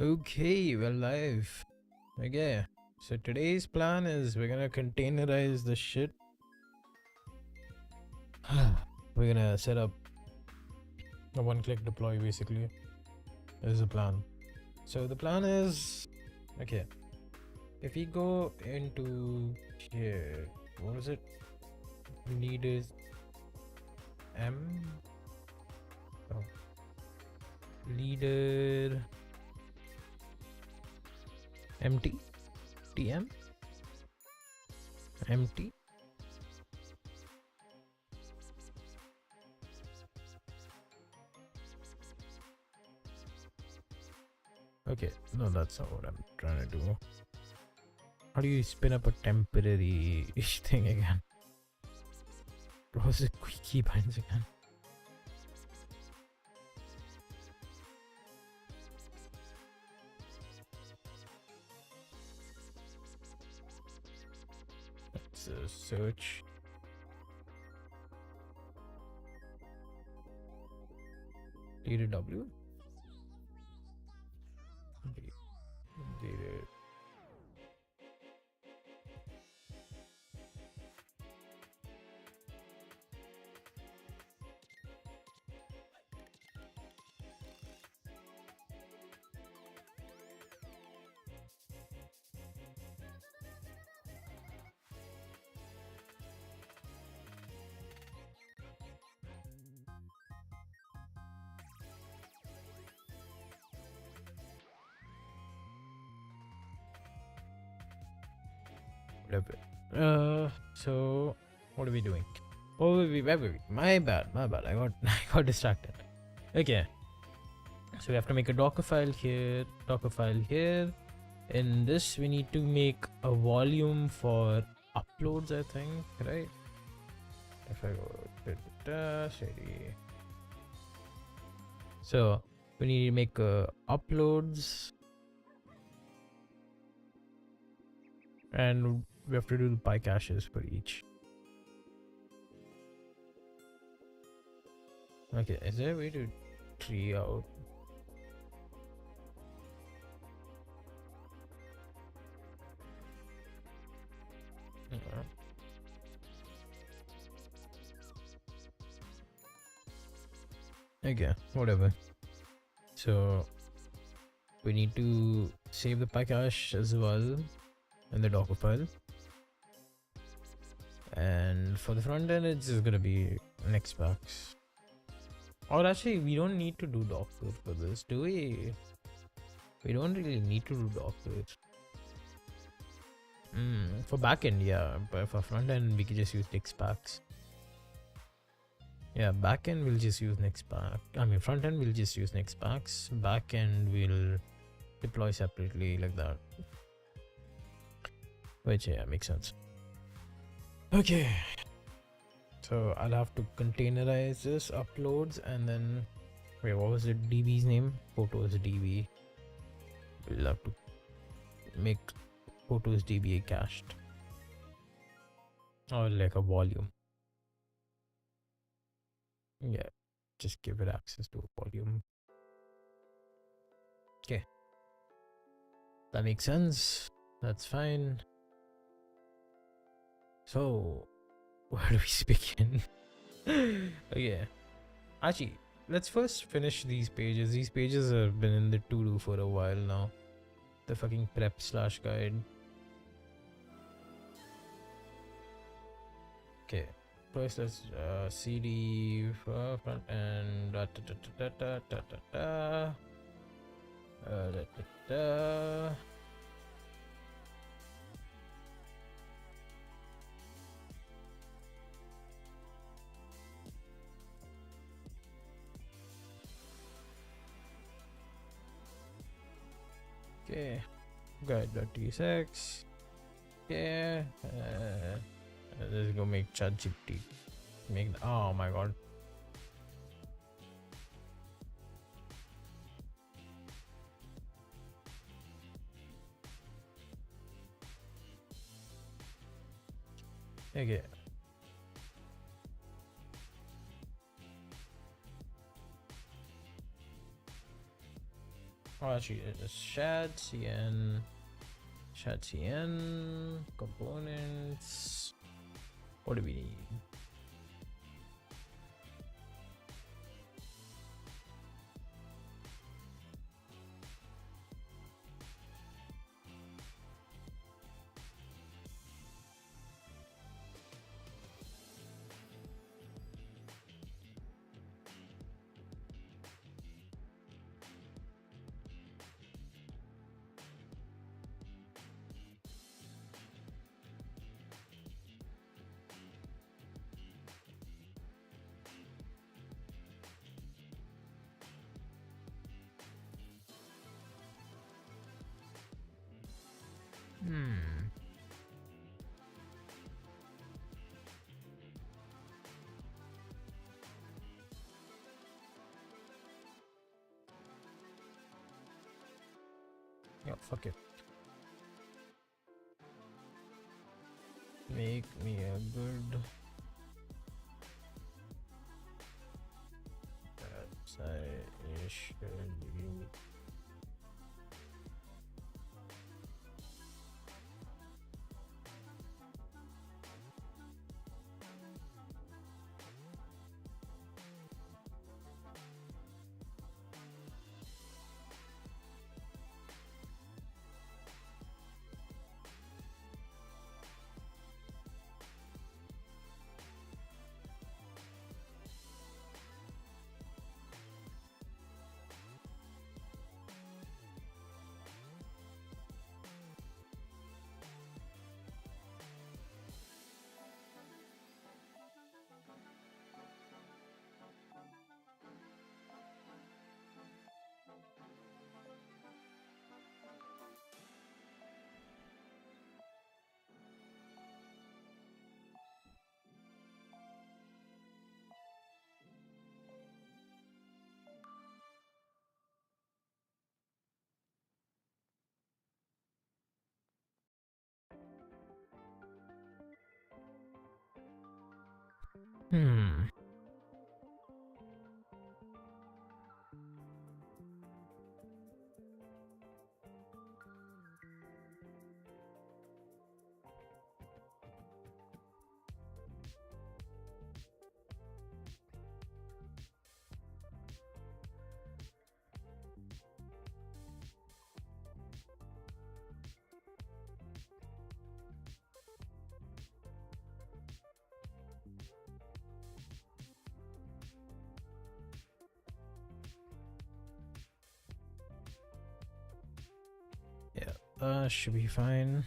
Okay, we're live. Okay, so today's plan is we're gonna containerize the shit. We're gonna set up a one-click deploy basically. Is the plan. So the plan is okay. If we go into here, what was it? Leaders M. Oh, leader MT TM MT. Okay, no, that's not what I'm trying to do. How do you spin up a temporary thing again? What was the keybinds again? Let's search. Data W. Data. Whatever. So what are we doing? Oh, where were we? My bad. I got I got distracted. Okay. So we have to make a Docker file here. In this, we need to make a volume for uploads, I think, right? If I go city. So we need to make uploads, and we have to do the pi caches for each. Okay, is there a way to tree out? Okay, whatever. So we need to save the pi cache as well in the Docker file. And for the front end, it's just gonna be Nextbox. Or actually, we don't need to do Docker for this, do we? We don't really need to do Docker. For backend, yeah, but for front end, we can just use Nextbox. Yeah, backend we'll just use Nextbox. I mean, front end we'll just use Nextbox. Backend we'll deploy separately like that. Which yeah, makes sense. Okay. So I'll have to containerize this uploads and then wait, what was the DB's name? Photos DB. We'll have to make photos DB cached or like a volume. Yeah, just give it access to a volume. Okay, that makes sense. That's fine. So where do we begin? Okay, actually, let's first finish these pages. These pages have been in the to-do for a while now. The fucking prep/guide. Okay, first let's cd front end okay, guide.tsx. Yeah, let's go make ChatGPT. Oh my god. Okay. actually it's shad cn components. What do we need? Yeah, fuck it. Make me a good website. Should you? Hmm. Yeah, should be fine.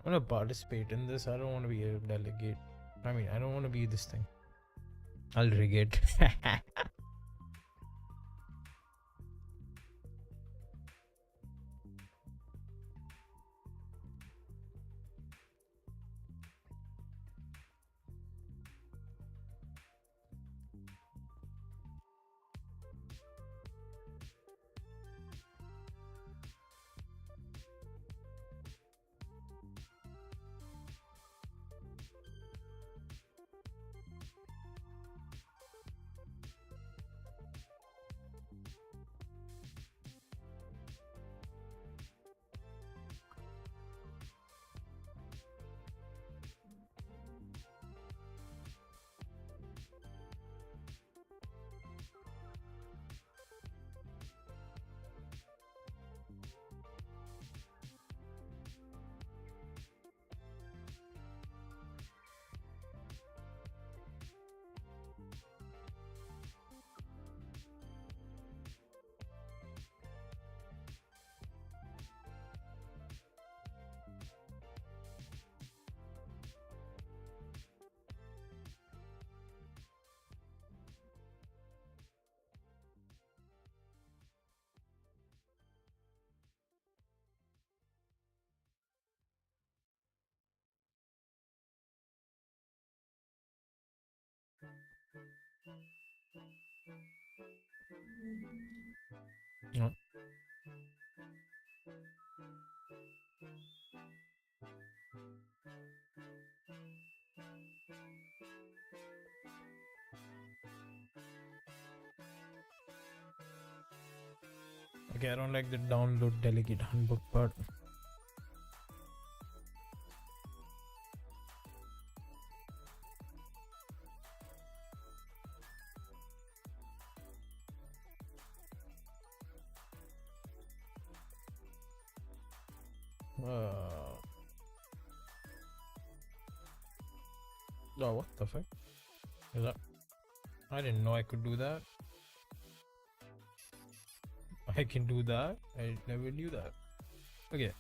I want to participate in this. I don't want to be a delegate. I mean, I don't want to be this thing. I'll rig it. No. Okay, I don't like the download delegate handbook part. Oh, what the fuck? Is that? I didn't know I could do that. I can do that. I never knew that. Okay.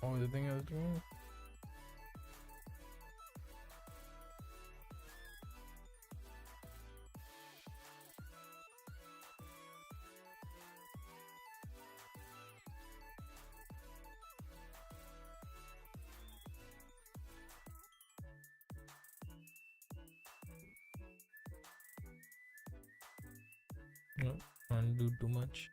What was the thing I was doing? No, can't do too much.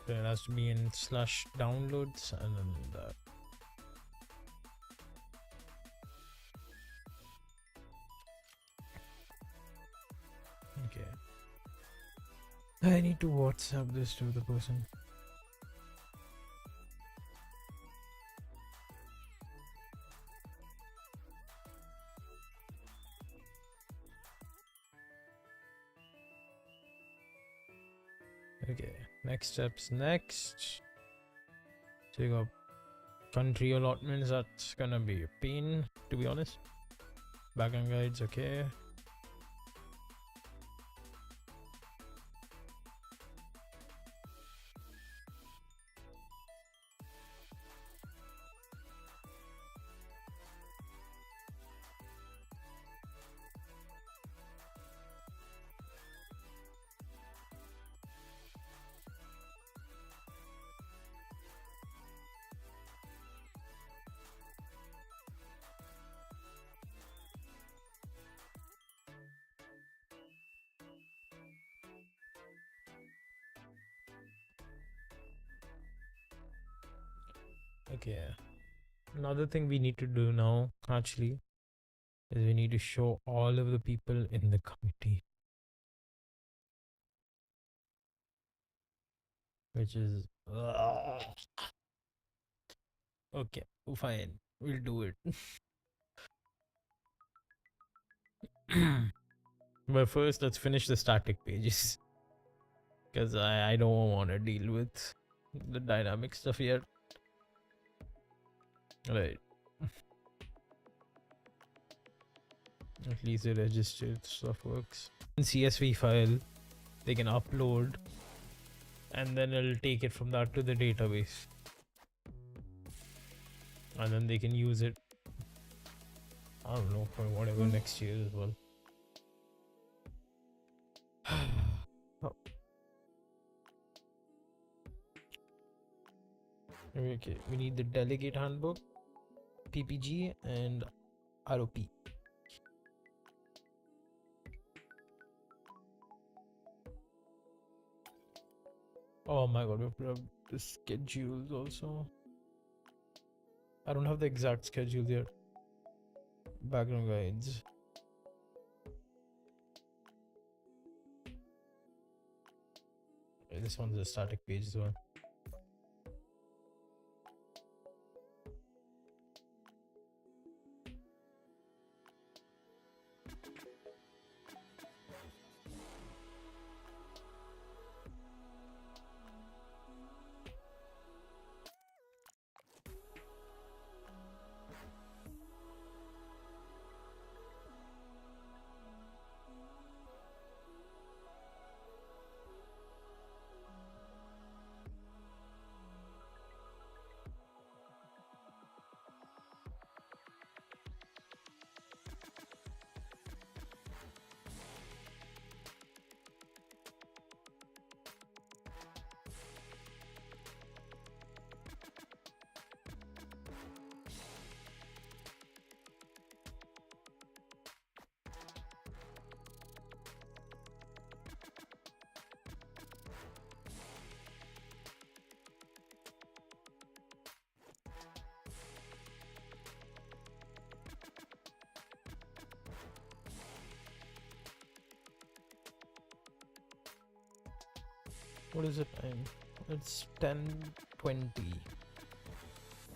So it has to be in slash downloads and then that. Okay. I need to WhatsApp this to the person. Okay, next steps next. So you got country allotments, that's gonna be a pain, to be honest. Background guides, okay. Okay. Another thing we need to do now, actually, is we need to show all of the people in the committee. Which is... Okay, fine. We'll do it. But first, let's finish the static pages. Because I don't want to deal with the dynamic stuff yet. Right. At least the registered stuff works. In CSV file, they can upload and then it'll take it from that to the database. And then they can use it, I don't know, for whatever next year as well. Oh. Okay, we need the delegate handbook, PPG, and ROP. Oh my god, we have to have the schedules also. I don't have the exact schedule yet. Background guides. This one's a static page as well. What is the time? It's 10:20.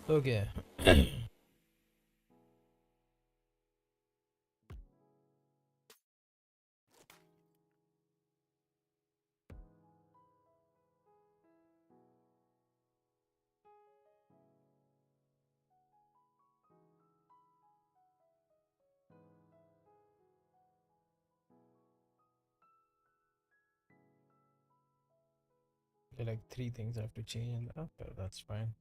Okay. There are like three things I have to change in that. Okay, that's fine.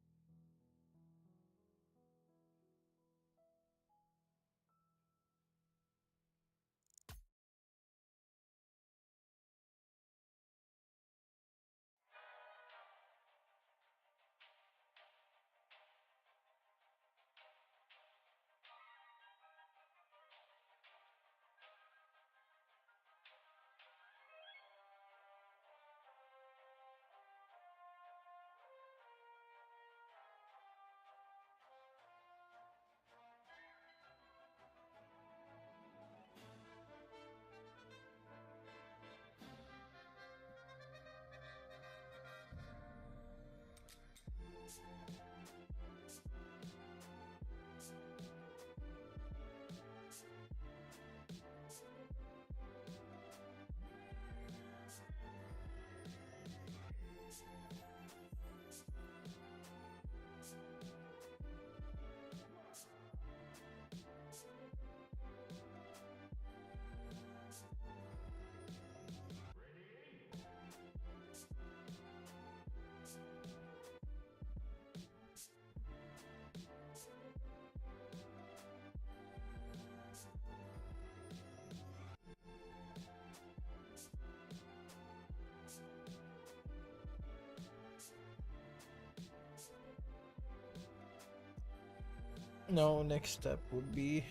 Now, next step would be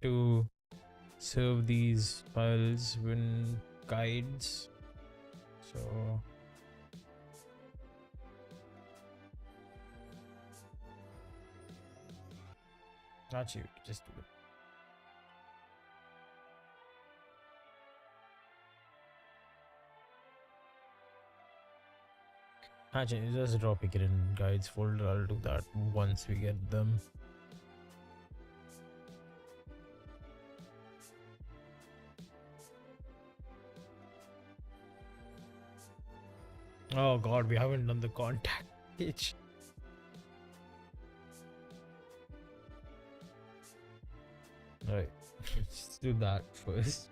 to serve these files in guides. So actually, just do it. Actually, just drop it in guides folder. I'll do that once we get them. Oh god, we haven't done the contact page. Alright, let's do that first.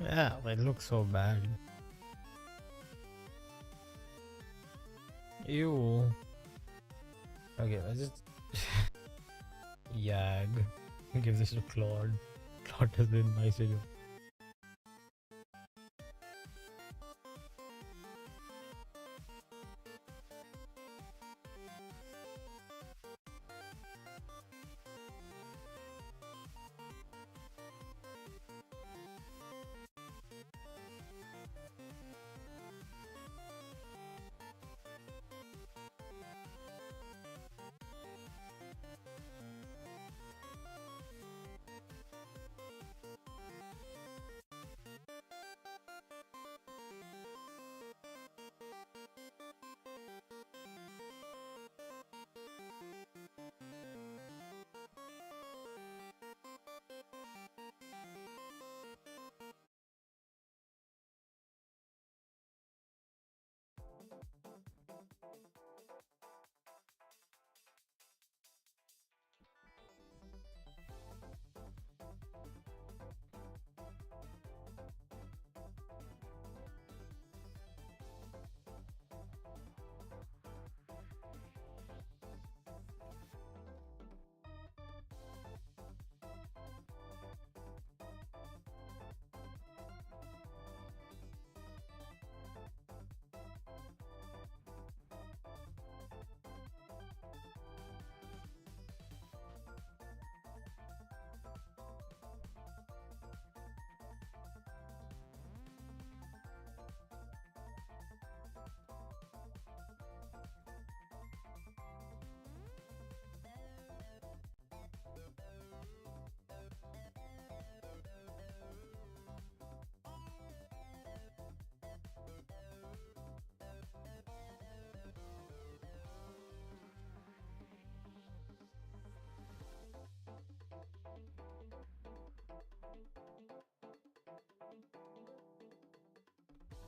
Yeah, it looks so bad. Ew. Okay, let's just Yag. Give this to Claude. Claude has been nice to you.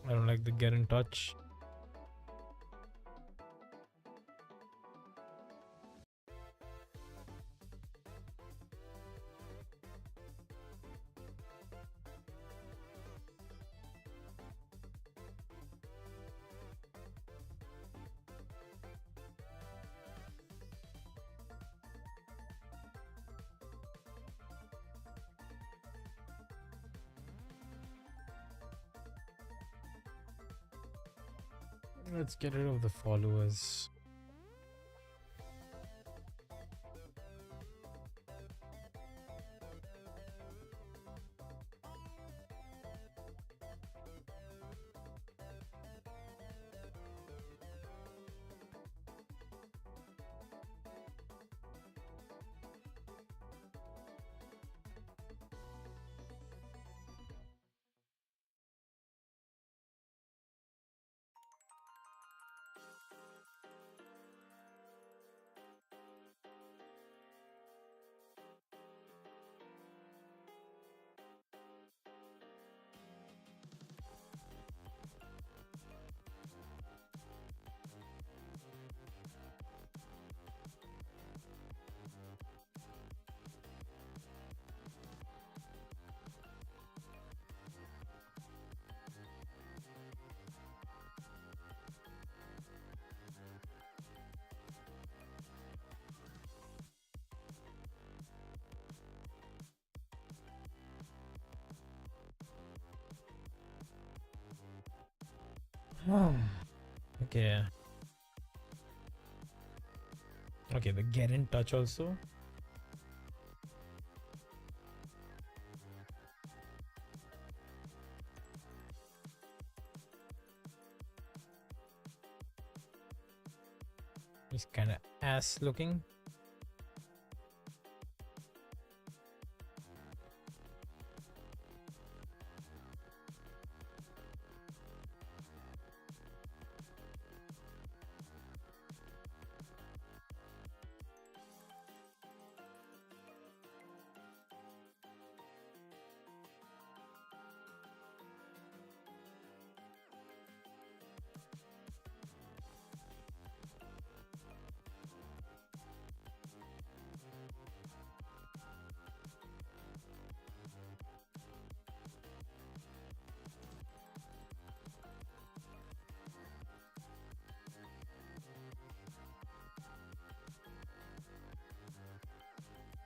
I don't like the get in touch. Let's get rid of the followers. Okay. Okay, the get in touch also. He's kind of ass looking.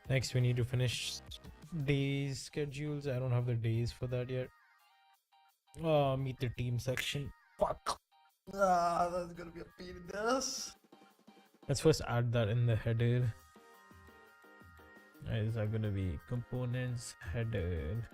Next, we need to finish days schedules. I don't have the days for that yet. Meet the team section. Fuck. That's gonna be a pain in the ass. Let's first add that in the header. Is that gonna be components header?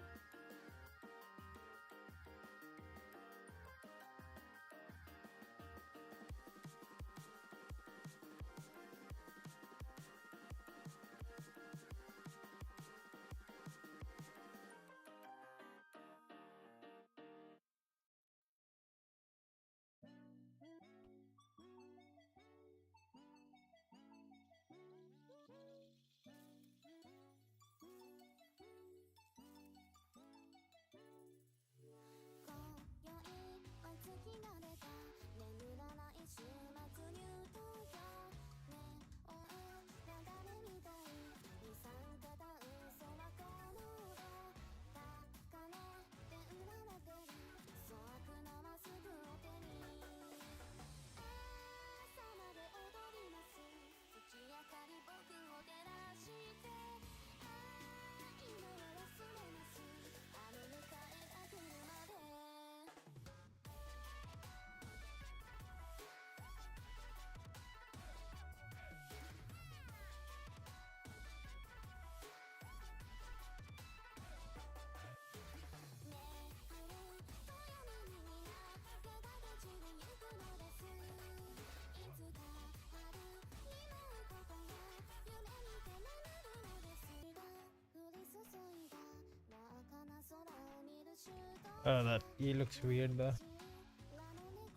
That E looks weird though.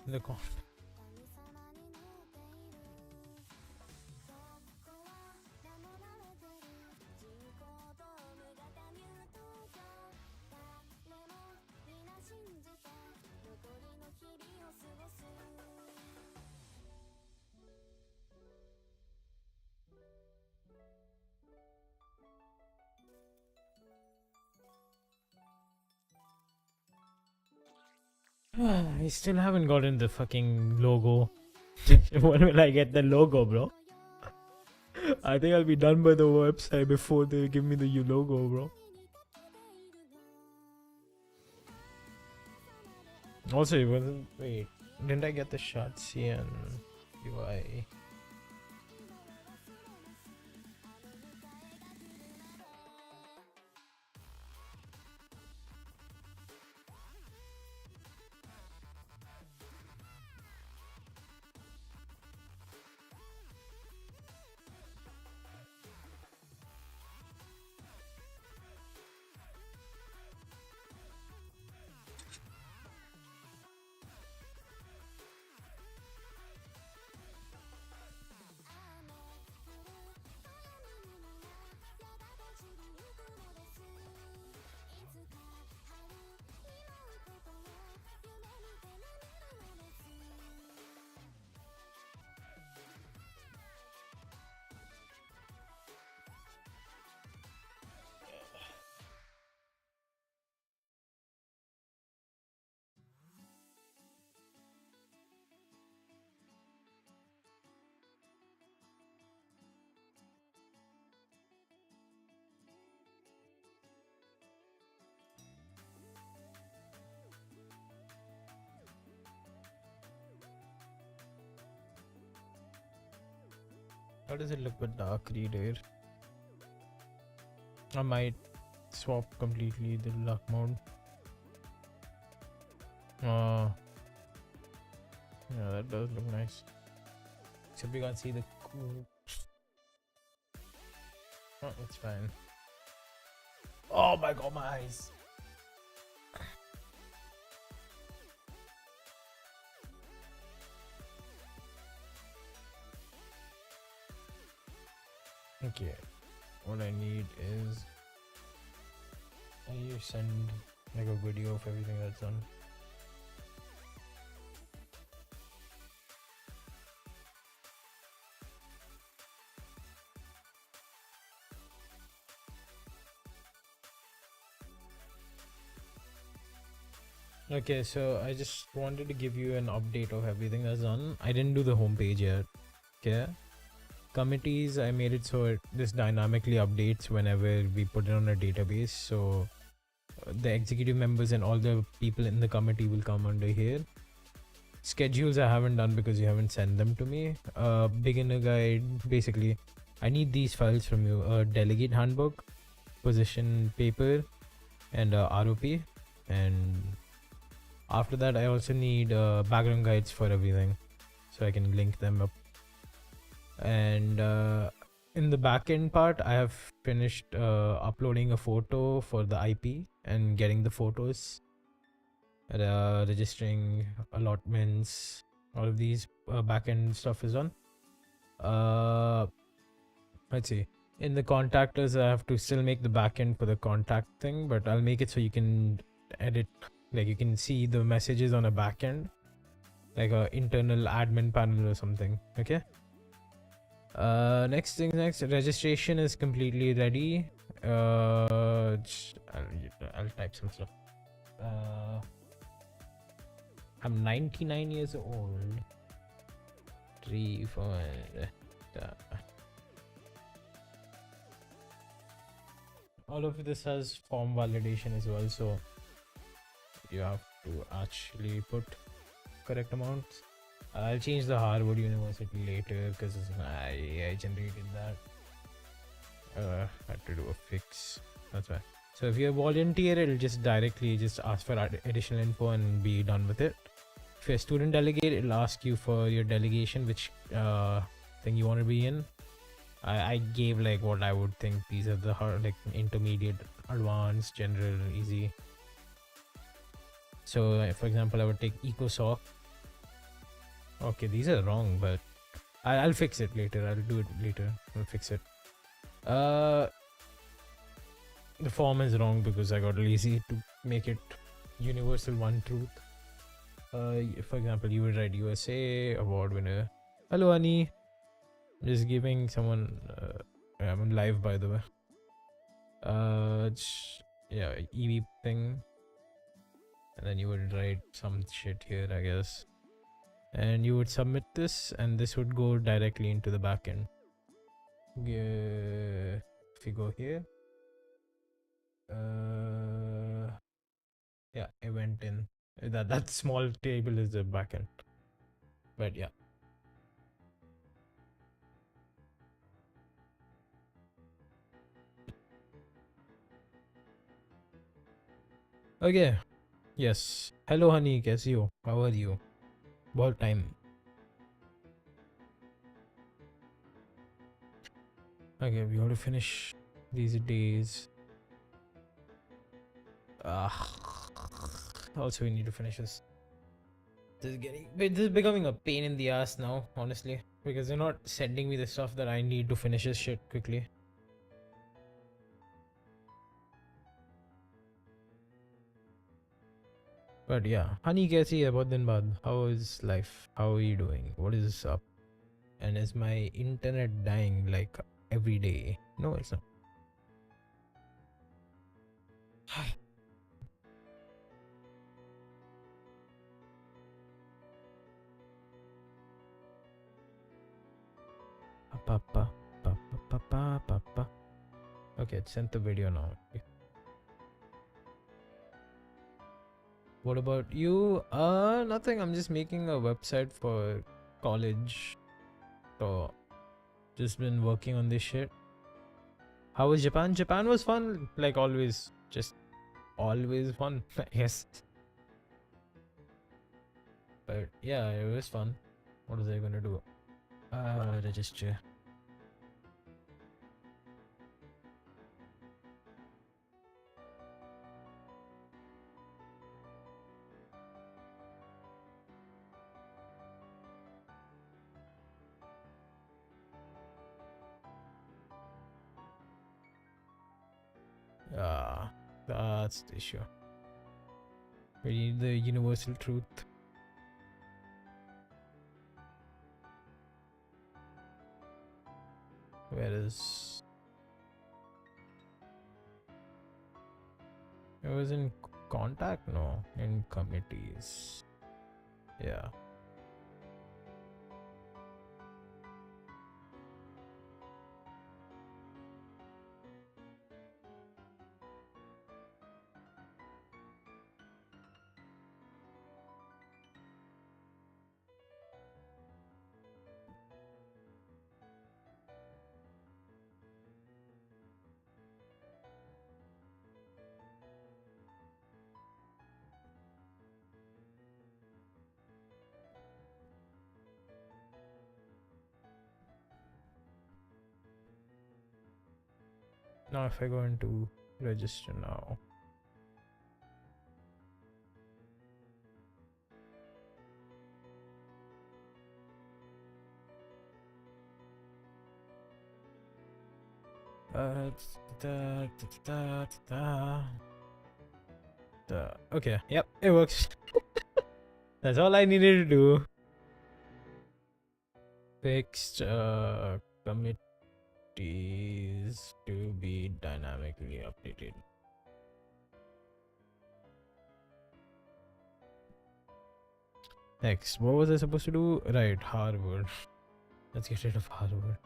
Look on. I still haven't gotten the fucking logo. When will I get the logo, bro? I think I'll be done by the website before they give me the logo, bro. Also, it wasn't. Wait, didn't I get the Shotzi and UI? How does it look with dark reader? I might swap completely the luck mode. Yeah, that does look nice. Except we can't see the code. Oh, it's fine. Oh my god, my eyes. Okay, what I need is I need to send like a video of everything that's done. Okay, so I just wanted to give you an update of everything that's done. I didn't do the homepage yet. Okay. committees, I made it so this dynamically updates whenever we put it on a database. So the executive members and all the people in the committee will come under here. Schedules I haven't done because you haven't sent them to me. Beginner guide, basically I need these files from you. Delegate handbook, position paper, and ROP. And after that I also need background guides for everything, so I can link them up. And in the backend part, I have finished uploading a photo for the IP and getting the photos, registering allotments. All of these backend stuff is on. Let's see. In the contactors, I have to still make the backend for the contact thing, but I'll make it so you can edit, like you can see the messages on a backend, like a internal admin panel or something. Okay. Next, registration is completely ready. I'll type some stuff. I'm 99 years old. 3, 4. All of this has form validation as well, so you have to actually put correct amounts. I'll change the Harvard University later because I generated that. Had to do a fix. That's why. So if you're a volunteer, it'll just directly just ask for additional info and be done with it. If you're a student delegate, it'll ask you for your delegation, which thing you want to be in. I gave like what I would think these are the hard, like intermediate, advanced, general, easy. So for example, I would take EcoSoc. Okay, these are wrong, but I'll fix it later. I'll do it later. I'll fix it. The form is wrong because I got lazy to make it universal one truth. For example, you would write USA award winner. Hello, Annie. Just giving someone. I'm live, by the way. Yeah, EV thing, and then you would write some shit here, I guess. And you would submit this, and this would go directly into the backend. If you go here, yeah, event in that small table is the backend. But yeah. Okay. Yes. Hello, honey. कैसी हो? How are you? बहुत time. Okay, we have to finish these days. Also, we need to finish this. This is becoming a pain in the ass now, honestly, because they're not sending me the stuff that I need to finish this shit quickly. But yeah, honey, kaisi hai? Bahut din baad. How is life? How are you doing? What is up? And is my internet dying like every day? No, it's not. Okay, it sent the video now. What about you? Nothing. I'm just making a website for college. So, just been working on this shit. How was Japan? Japan was fun, like always. Just always fun. Yes. But yeah, it was fun. What was I gonna do? Register. That's the issue. We need the universal truth. Where is... It was in contact? No, in committees. Yeah. Now if I go into register now, da, da, da, okay, yep, it works. That's all I needed to do. Fixed committees to be dynamically updated. Next, what was I supposed to do? Right, Harvard. Let's get rid of Harvard.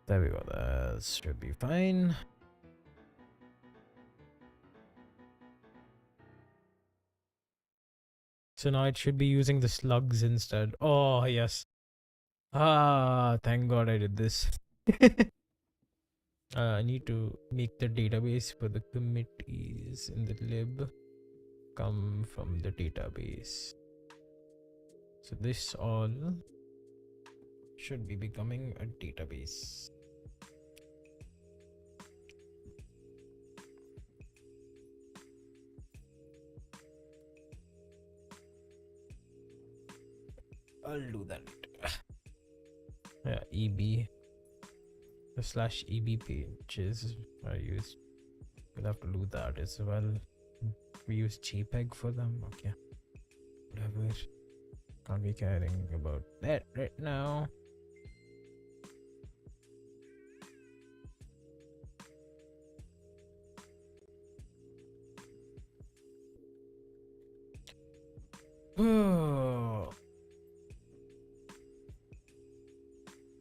There we go. That should be fine. So now it should be using the slugs instead. Oh, yes. Ah, thank God I did this. I need to make the database for the committees in the lib come from the database. So this all should be becoming a database. I'll do that. Yeah, EB. The /EB pages are used. We'll have to do that as well. We use JPEG for them. Okay. Whatever. Can't be caring about that right now. Oh.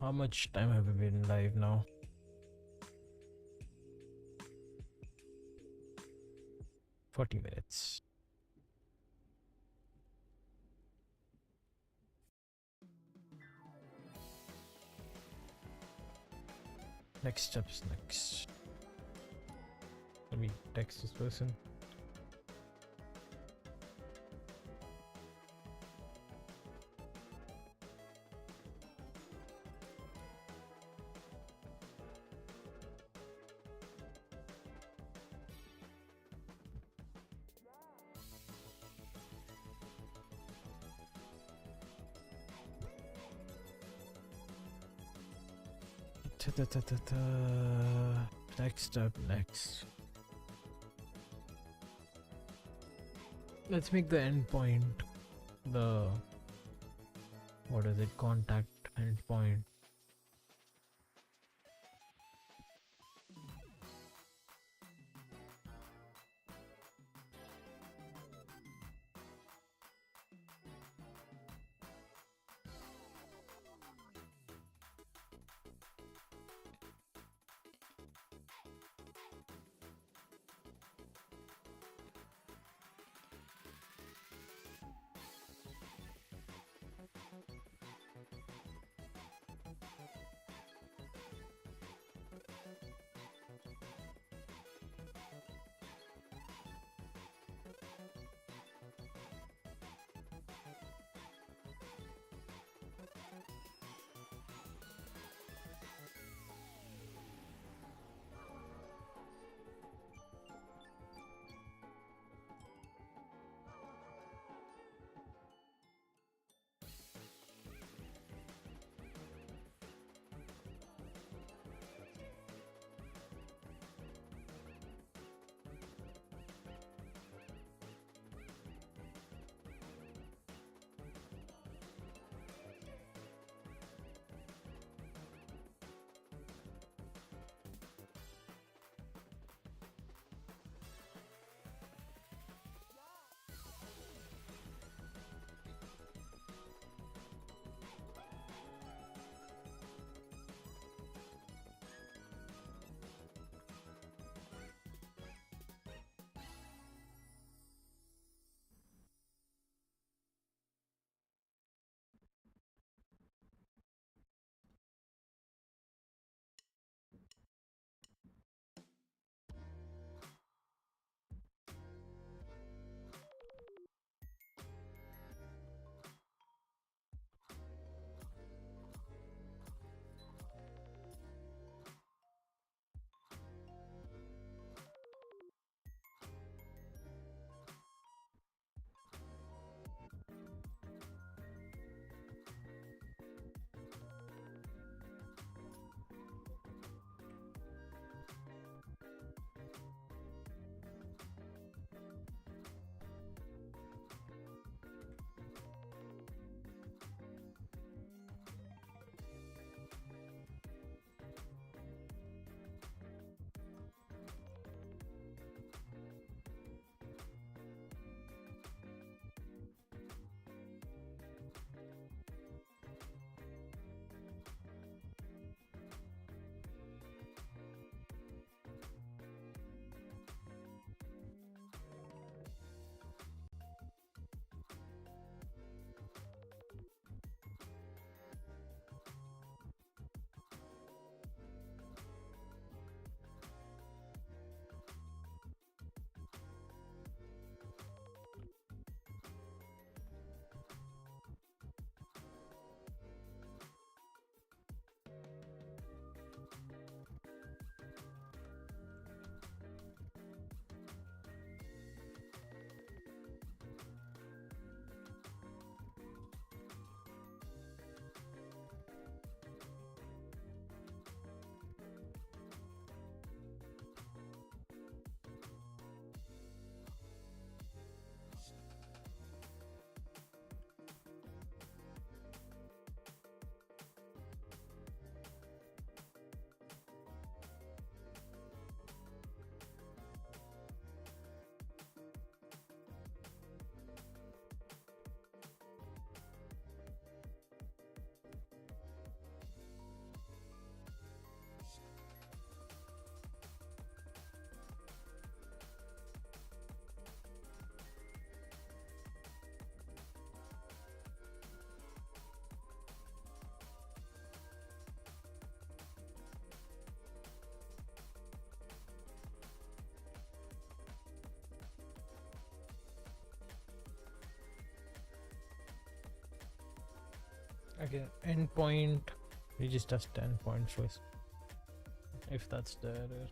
How much time have we been live now? 40 minutes. Next steps next. Let me text this person. Next step next. Let's make the endpoint the, what is it, contact endpoint. again, endpoint. We just test endpoint choice. If that's the error.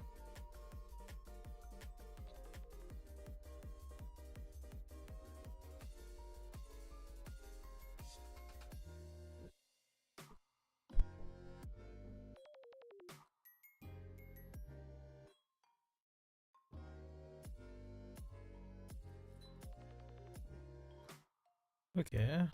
Okay.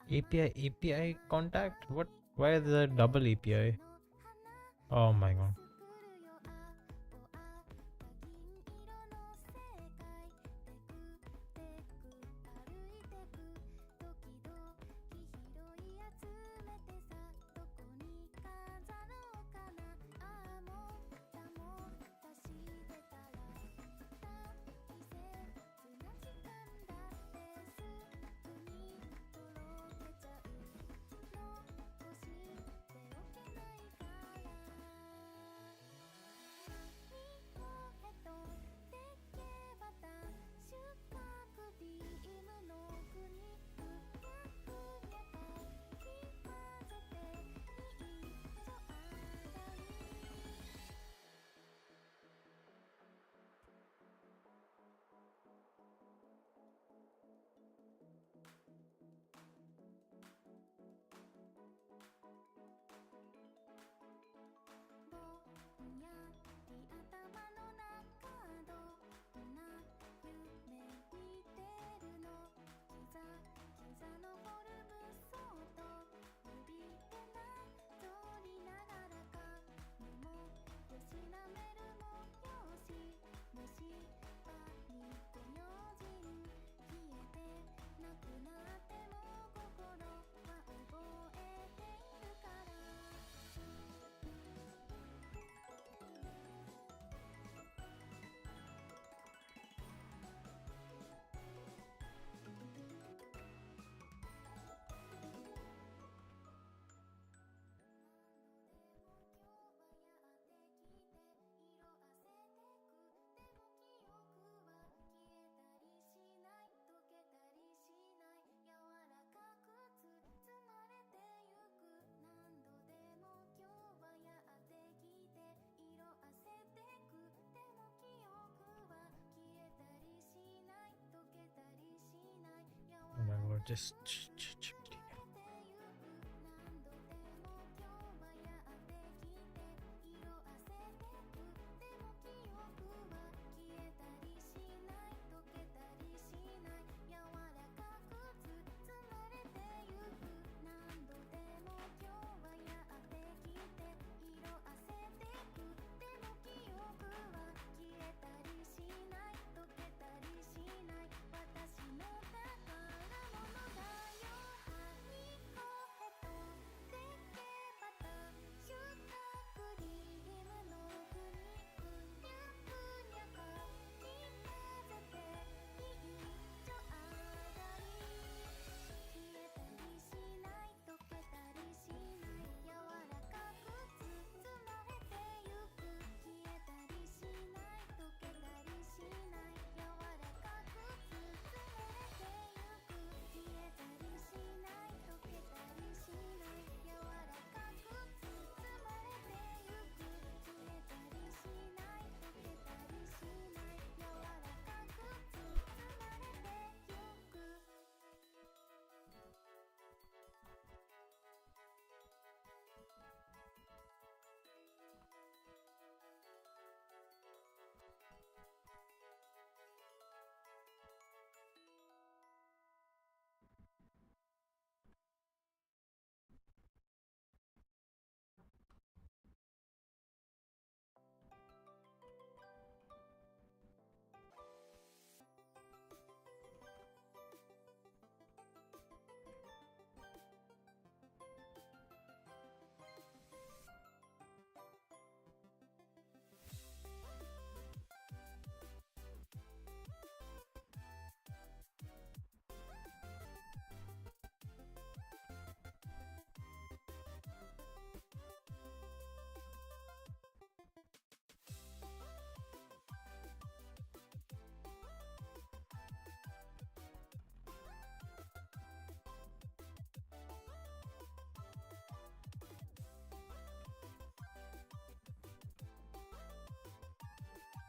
API contact? What? Why is there double API? Oh my god. Oh my god, just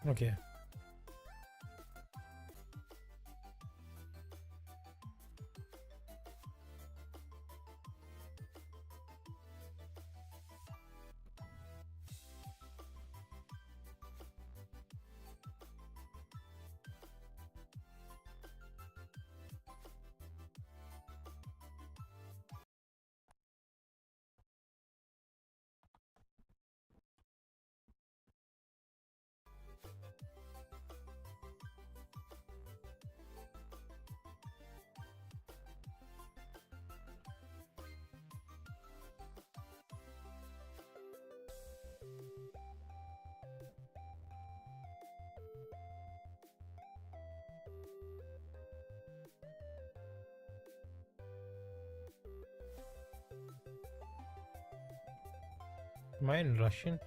Okay. Am I in Russian?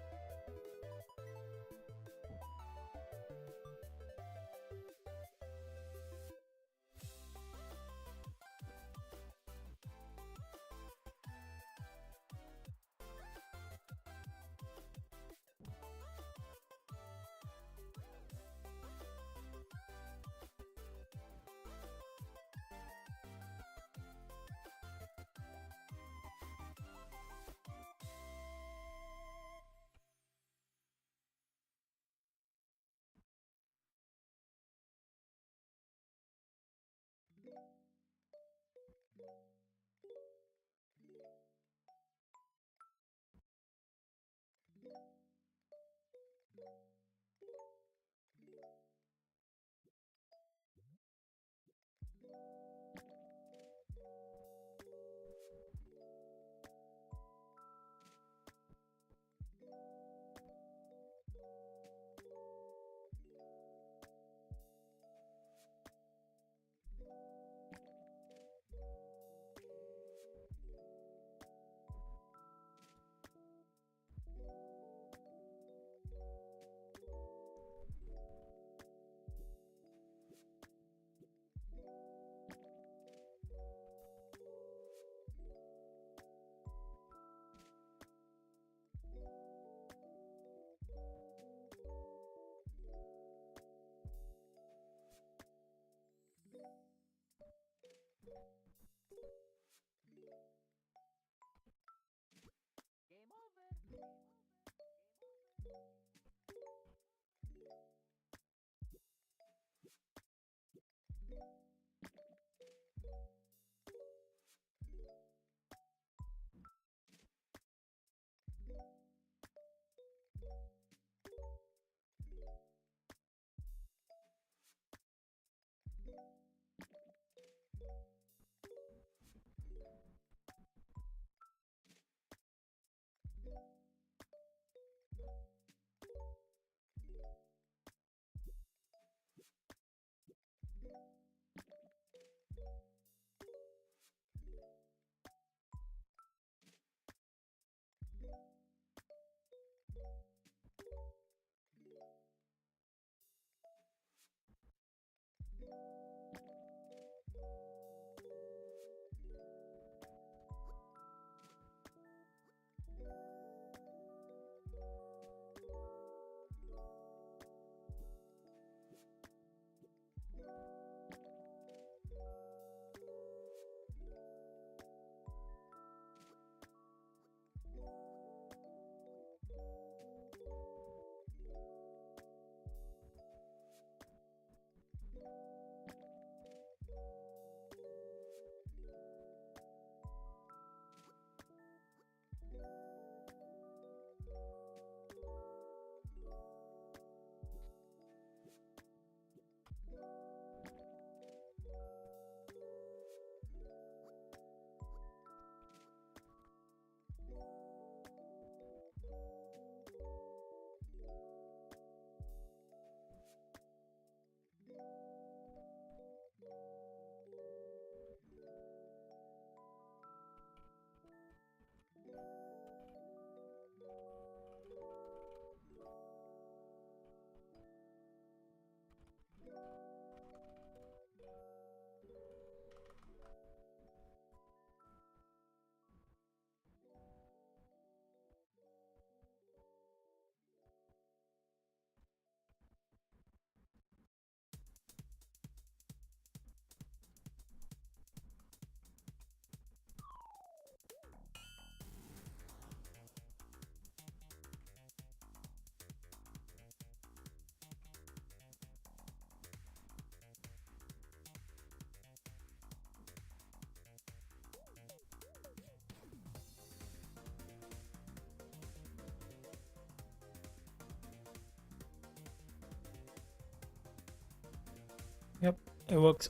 Yep, it works.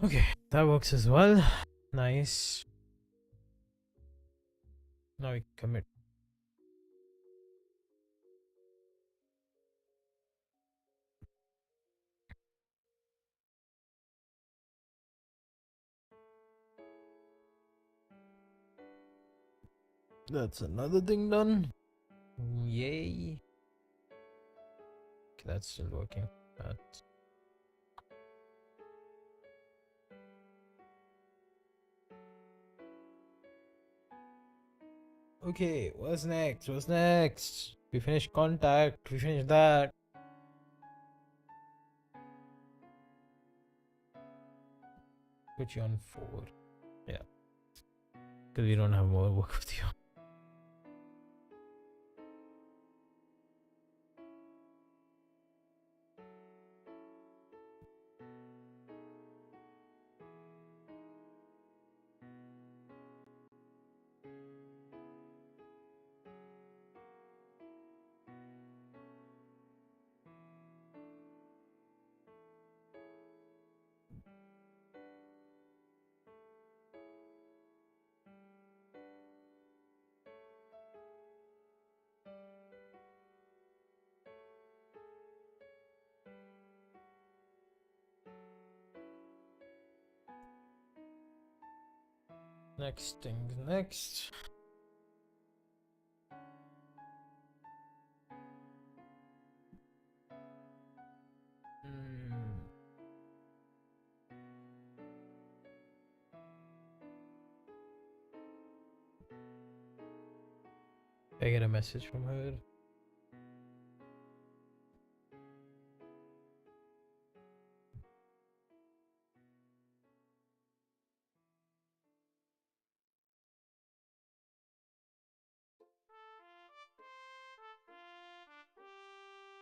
Okay, that works as well. Nice. Now we commit. That's another thing done. Yay. Okay, that's still working. That's okay. What's next? What's next? We finished contact. We finished that. Put you on 4. Yeah. Because we don't have more work with you. Next thing. Next. Hmm. I get a message from her.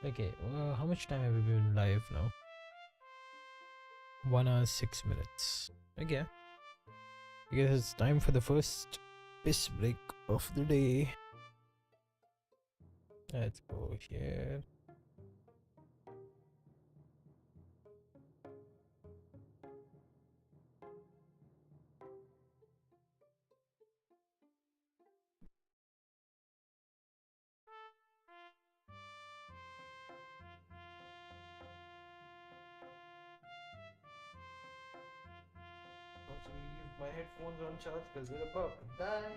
Okay, well, how much time have we been live now? 1 hour 6 minutes. Okay. I guess it's time for the first piss break of the day. Let's go here. Also leave my headphones on charge because they're about to die.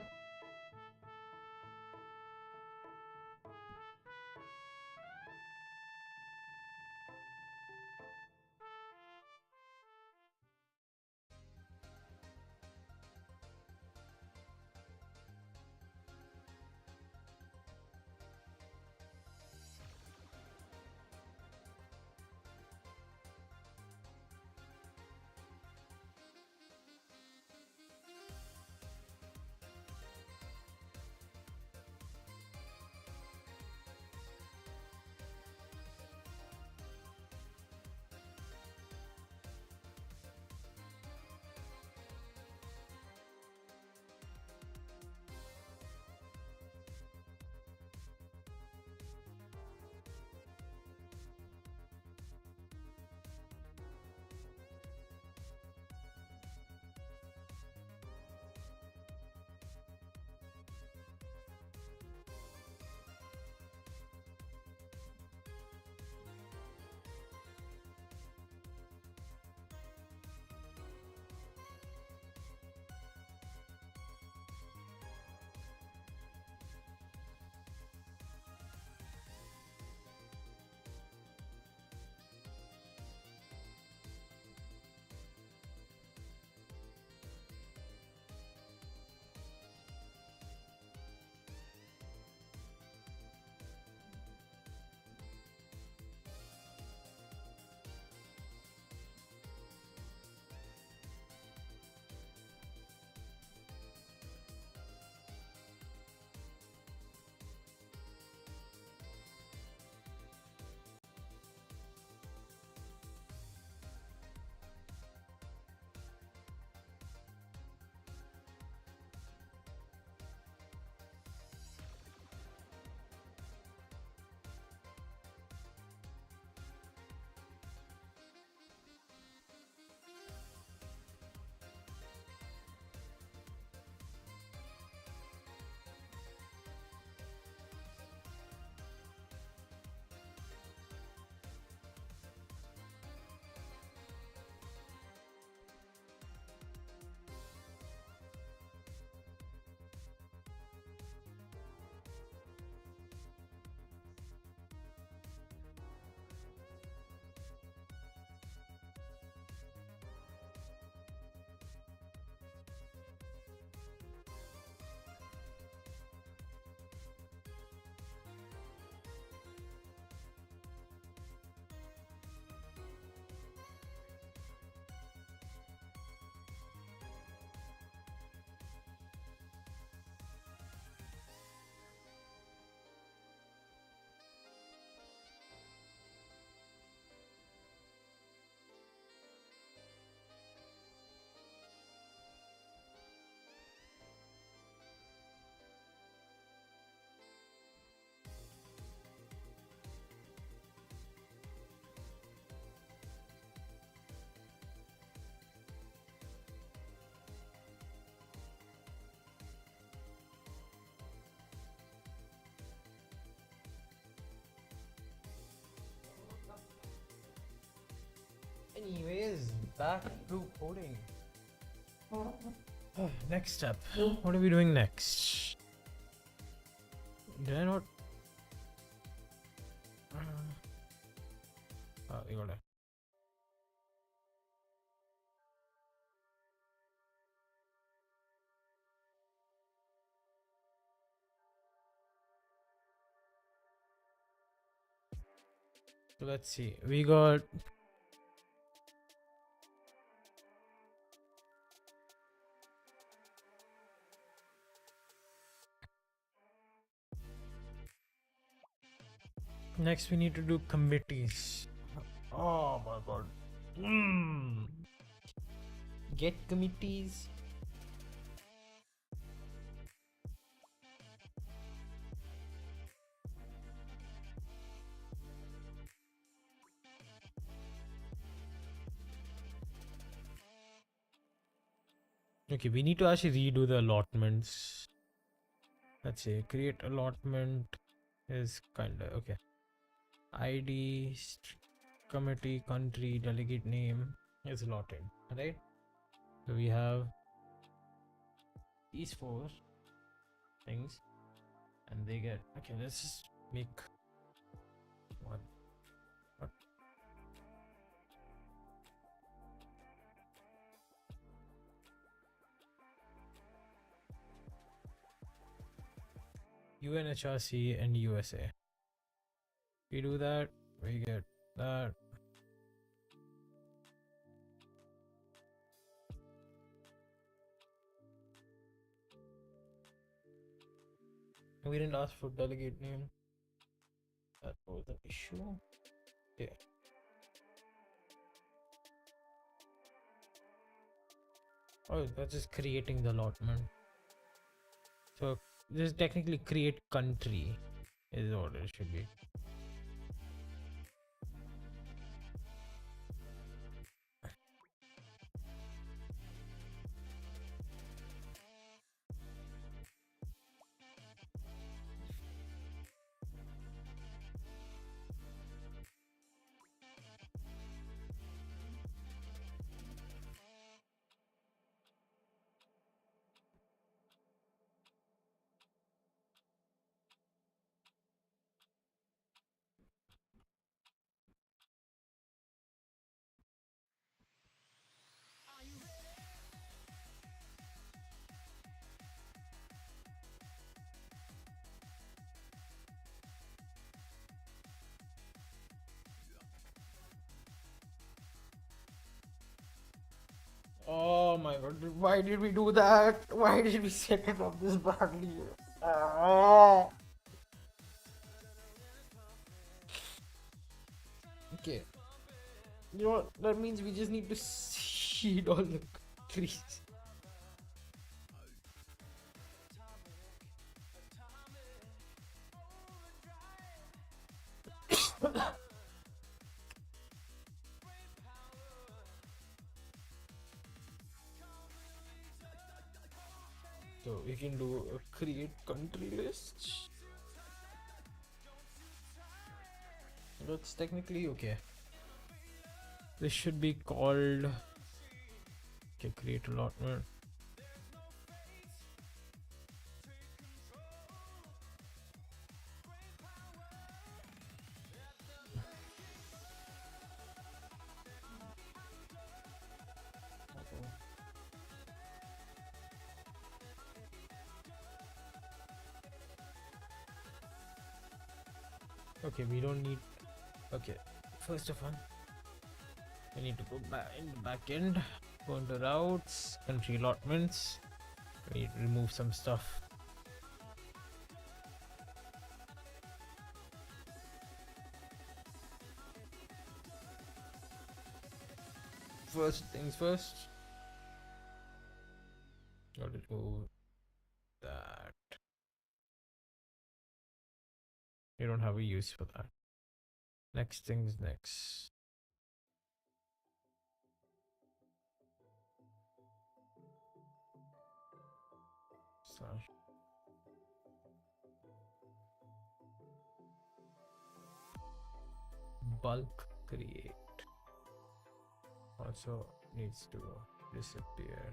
Back to coding. Next step. What are we doing next? Did I not? We got it. So let's see. We got next. We need to do committees. Oh my god. Get committees. Okay, we need to actually redo the allotments. Let's see. Create allotment is kinda okay. ID, committee, country, delegate name is allotted, right? So we have these four things, and they get okay. Let's just make one. What? UNHRC and USA. We do that, we get that. We didn't ask for delegate name. That was an issue. Yeah. Oh, that's just creating the allotment. So this technically create country is what it should be. Oh my god, why did we do that? Why did we set it up this badly? Ah. Okay. You know what? That means we just need to seed all the trees. So we can do a create country list. That's technically okay. This should be called okay, create allotment. Okay, we don't need okay. First of all, we need to go back in the back end, go into routes, country allotments. We need to remove some stuff. First things first. Gotta do that. We don't have a use for that. Next things next. Slash. Bulk create. Also needs to disappear.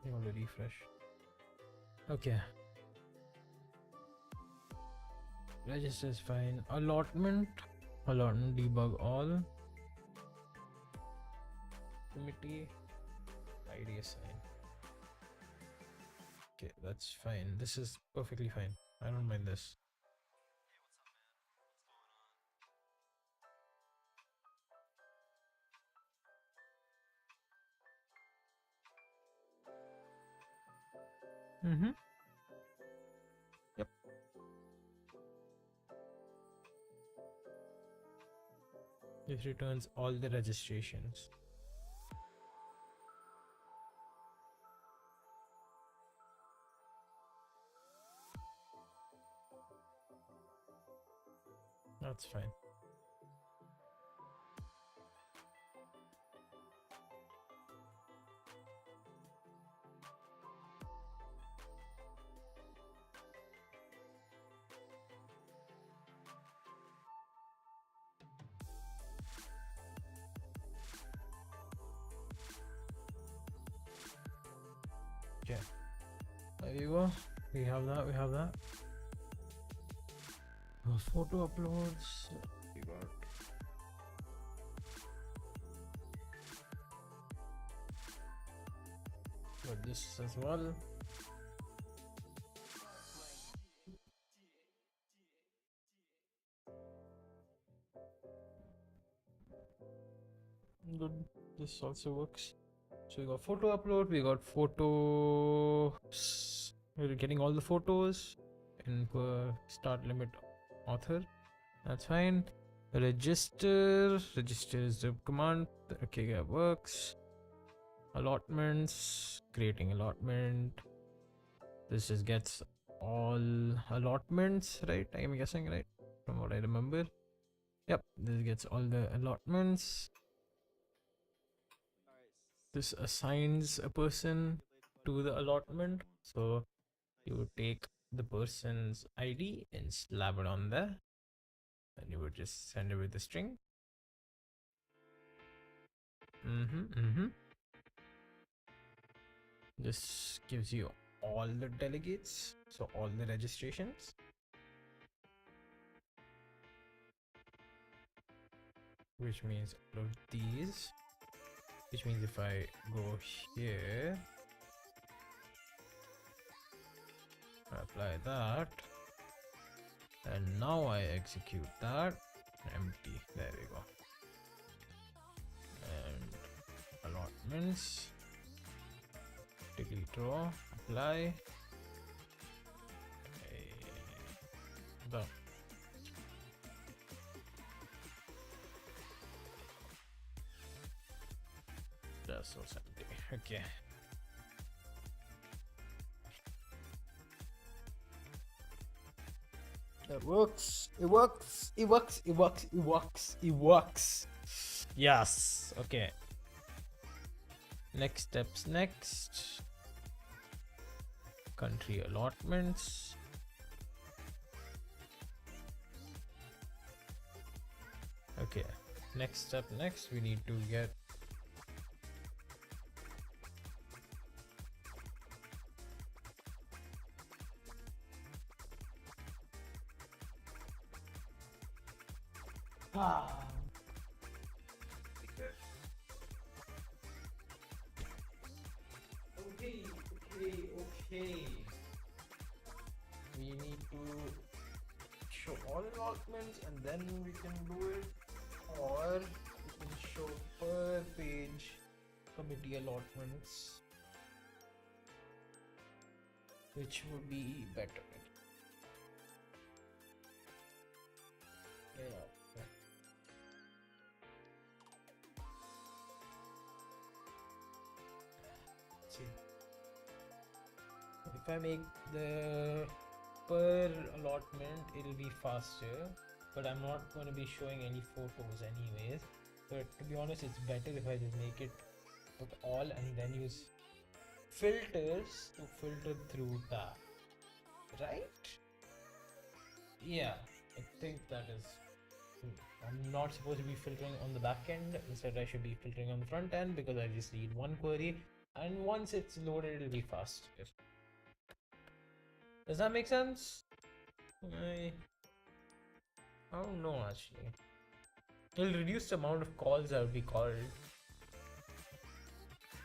You want to refresh. Okay. Register is fine. Allotment debug all. Committee ID assign. Okay, that's fine. This is perfectly fine. I don't mind this. Mm-hmm. Yep. This returns all the registrations. That's fine. Okay. There you go. We have that. We have that. Photo uploads. We got. Got this as well. Good. This also works. So we got photo upload. We got photos. We're getting all the photos in per start limit author. That's fine. Register is the command. Okay, that works. Allotments, creating allotment. This just gets all allotments, right? I'm guessing, right? From what I remember. Yep, this gets all the allotments. This assigns a person to the allotment. So you would take the person's ID and slap it on there. And you would just send it with the string. This gives you all the delegates, so all the registrations. Which means all of these. Which means if I go here, apply that, and now I execute that, empty. There we go. And allotments, delete row, apply. Done. That's so empty. Okay. That works. It works. It works. It works. It works. It works. Yes. Okay. Next steps. Next. Country allotments. Okay. Next step. Next, we need to get. Okay. We need to show all allotments and then we can do it, or we can show per page committee allotments. which would be better. Yeah. See, if I make the per allotment, it'll be faster, but I'm not going to be showing any photos anyways. But to be honest, it's better if I just make it put all and then use filters to filter through that, right? Yeah, I think that is. I'm not supposed to be filtering on the back end. Instead, I should be filtering on the front end because I just need one query, and once it's loaded, it'll be fast. Does that make sense? I don't know actually. It'll reduce the amount of calls that will be called.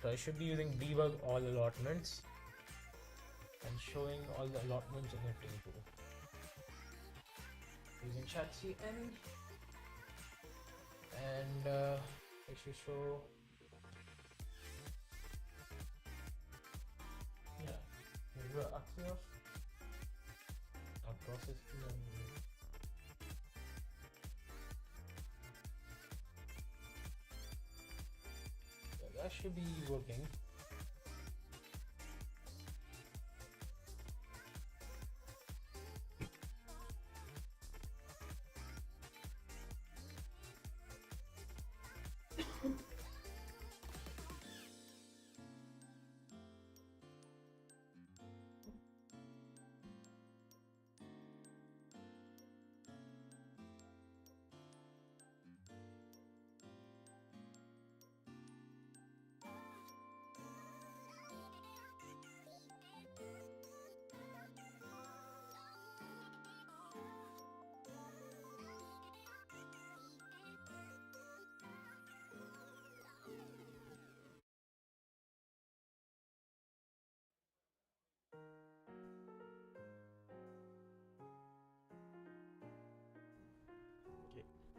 So I should be using debug all allotments and showing all the allotments in the table. Using chatcn, and I should show, yeah, Axios, our process memory. Yeah, that should be working.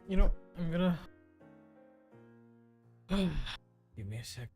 Okay. I'm gonna give me a sec.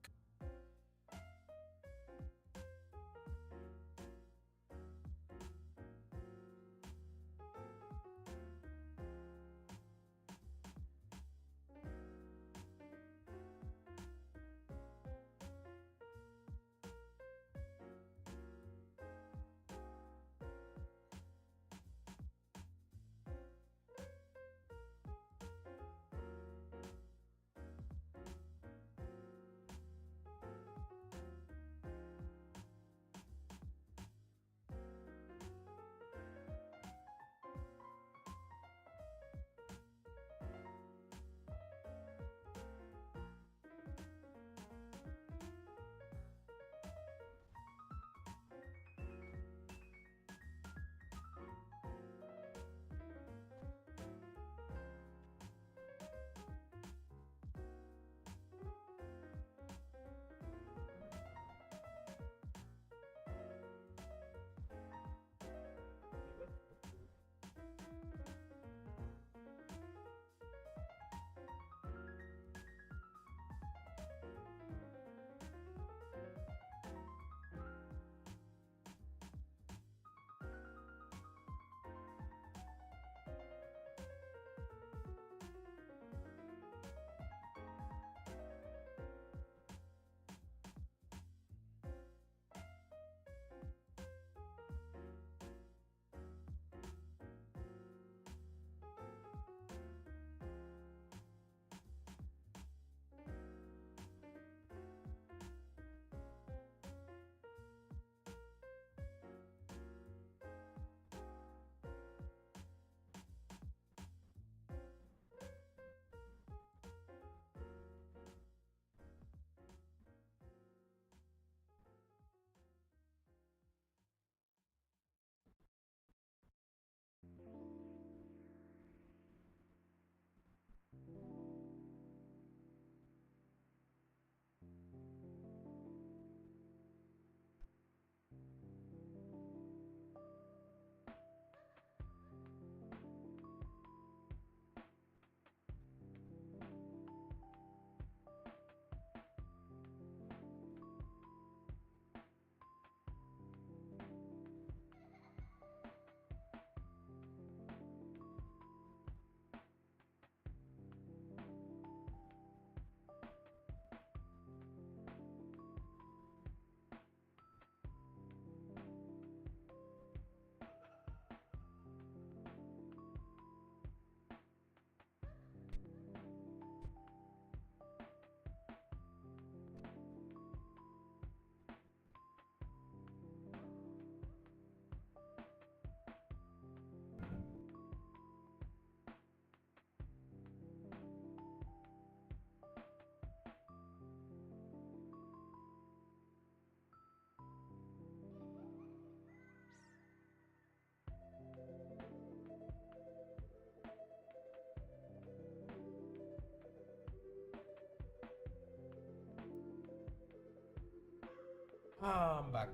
I'm back.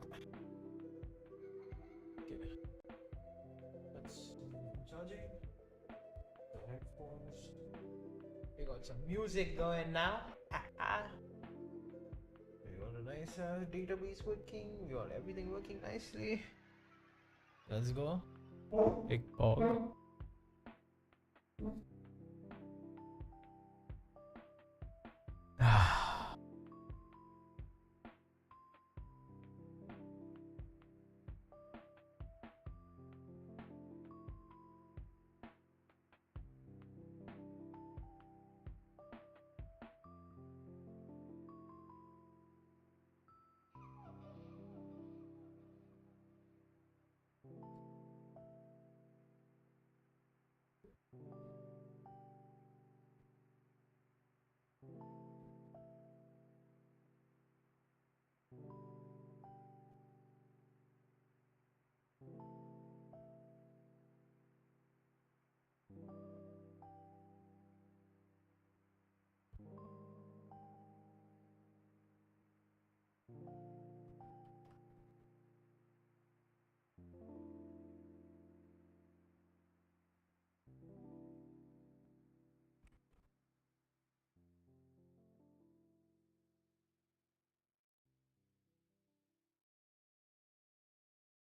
Okay. Let's charging the headphones. We got some music going now. We got a nice database working. We got everything working nicely. Let's go. Big pog.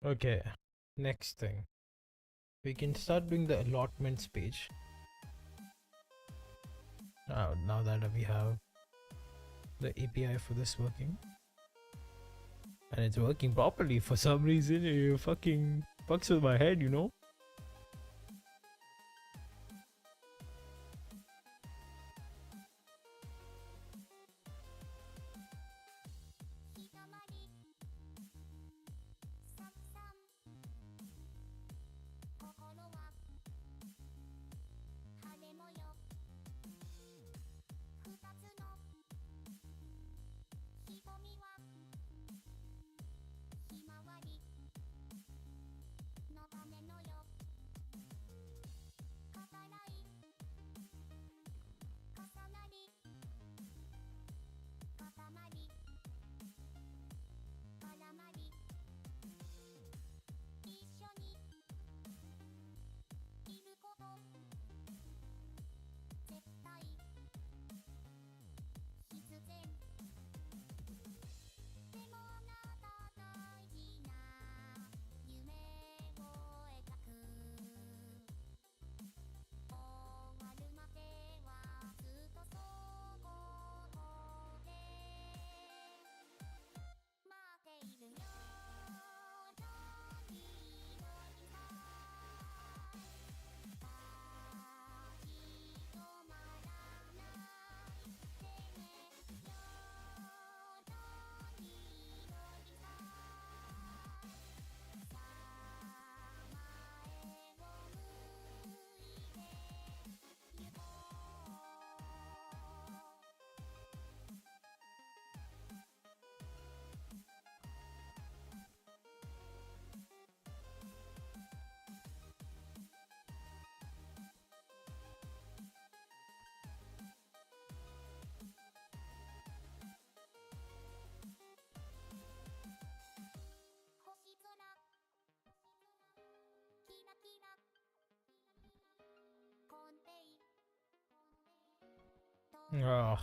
Okay, next thing. We can start doing the allotments page. Now that we have the API for this working. And it's working properly for some reason. It fucking fucks with my head, you know? Ugh.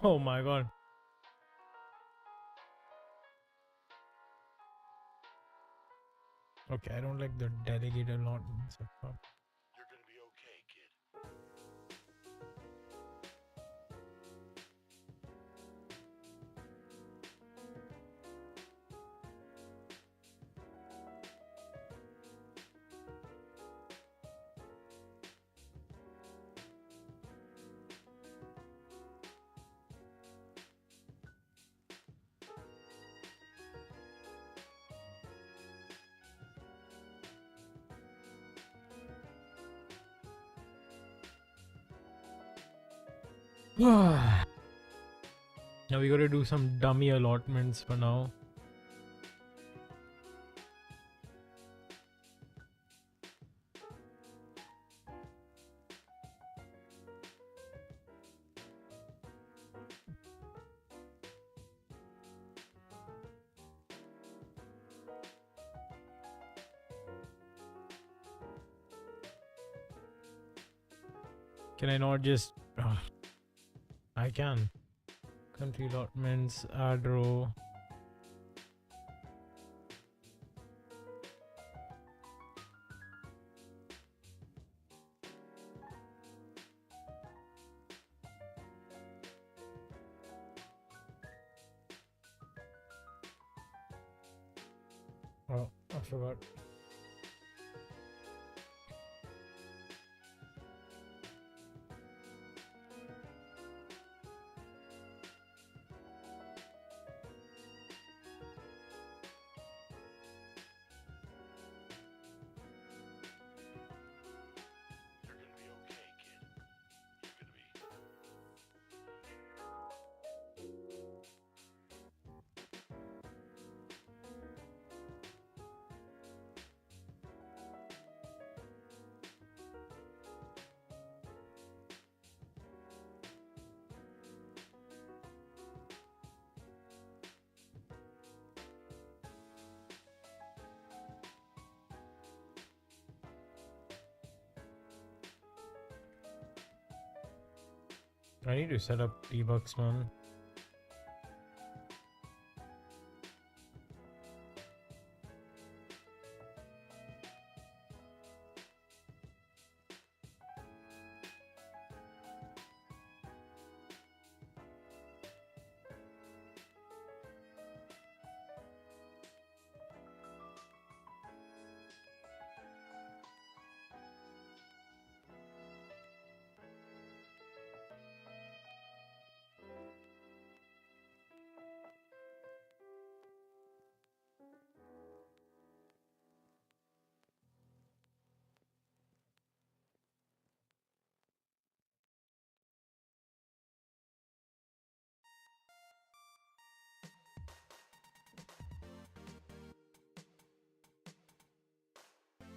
Oh my god. Okay, I don't like the delegate allotments. You're gonna be okay, kid. Now we gotta do some dummy allotments for now. Can I not just... I can. Country allotments, add row. Oh, I forgot. You're gonna be okay, kid. You're gonna be. I need to set up debugs, man.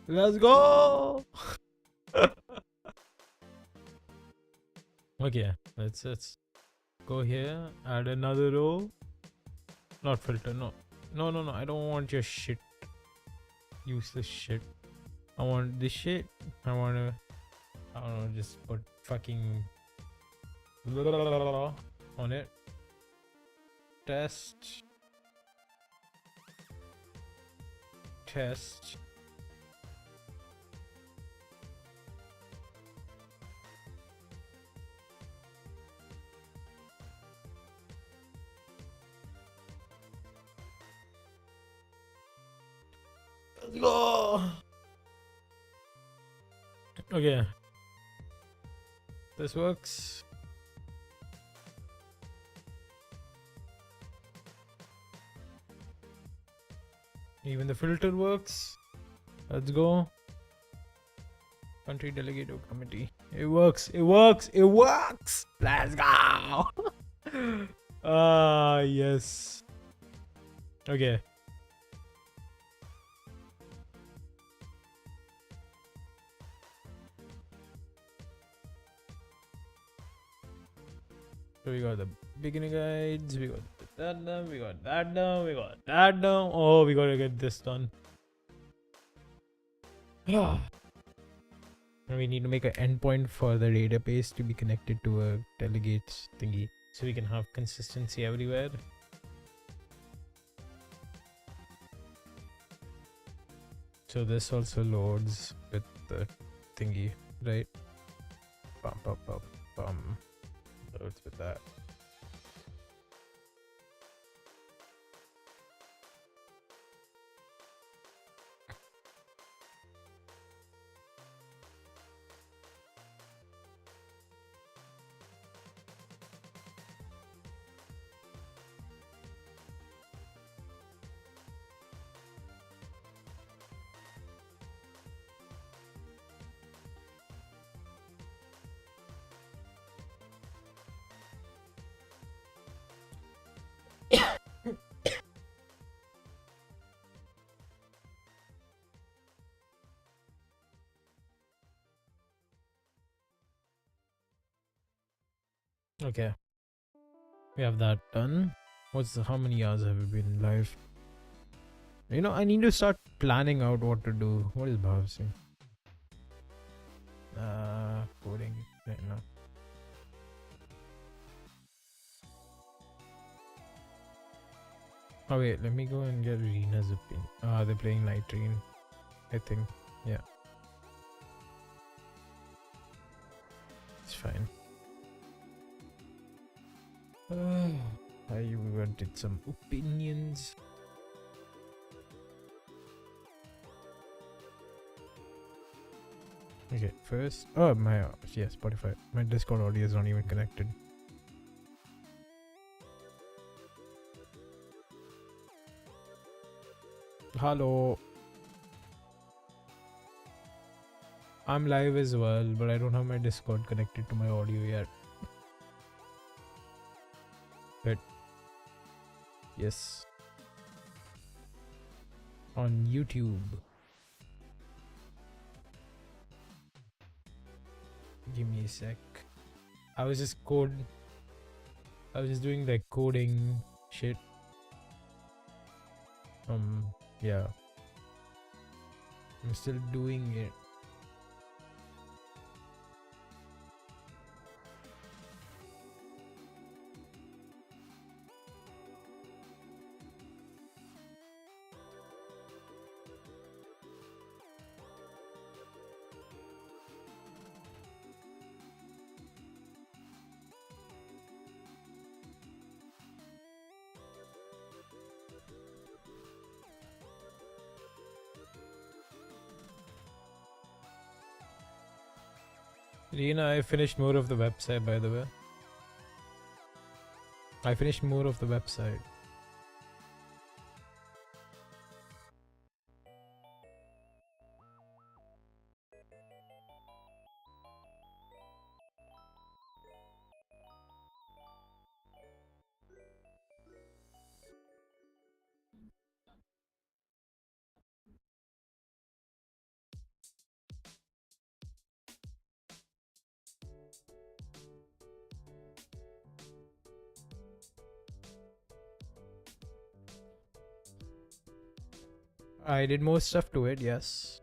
Let's go! Okay, let's go here, add another row. Not filter, no. No, I don't want your shit. Useless shit. I want this shit. I don't know, just put fucking on it. Test. Test. Let's go. Okay. This works. Even the filter works. Let's go. Country delegative committee. It works. It works. It works. Let's go. Ah, yes. Okay. So we got the beginning guides, we got that done, we got that done, we got that done. Oh, we gotta get this done. And we need to make an endpoint for the database to be connected to a delegates thingy. so we can have consistency everywhere. So this also loads with the thingy, right? Bum, bum, bum, bum. Loads with that. Okay, we have that done. How many hours have we been live? You know, I need to start planning out what to do. What is Bhav saying? Coding right now. Oh wait, let me go and get Rena's opinion. They're playing Nitrine, I think. Yeah, it's fine. I wanted some opinions. Okay, first, yeah, Spotify. My Discord audio is not even connected. Hello. I'm live as well, but I don't have my Discord connected to my audio yet. But yes, on YouTube. Give me a sec. I was just doing like coding shit. Yeah. I'm still doing it. Rena, I finished more of the website, by the way. I finished more of the website. I did more stuff to it, yes.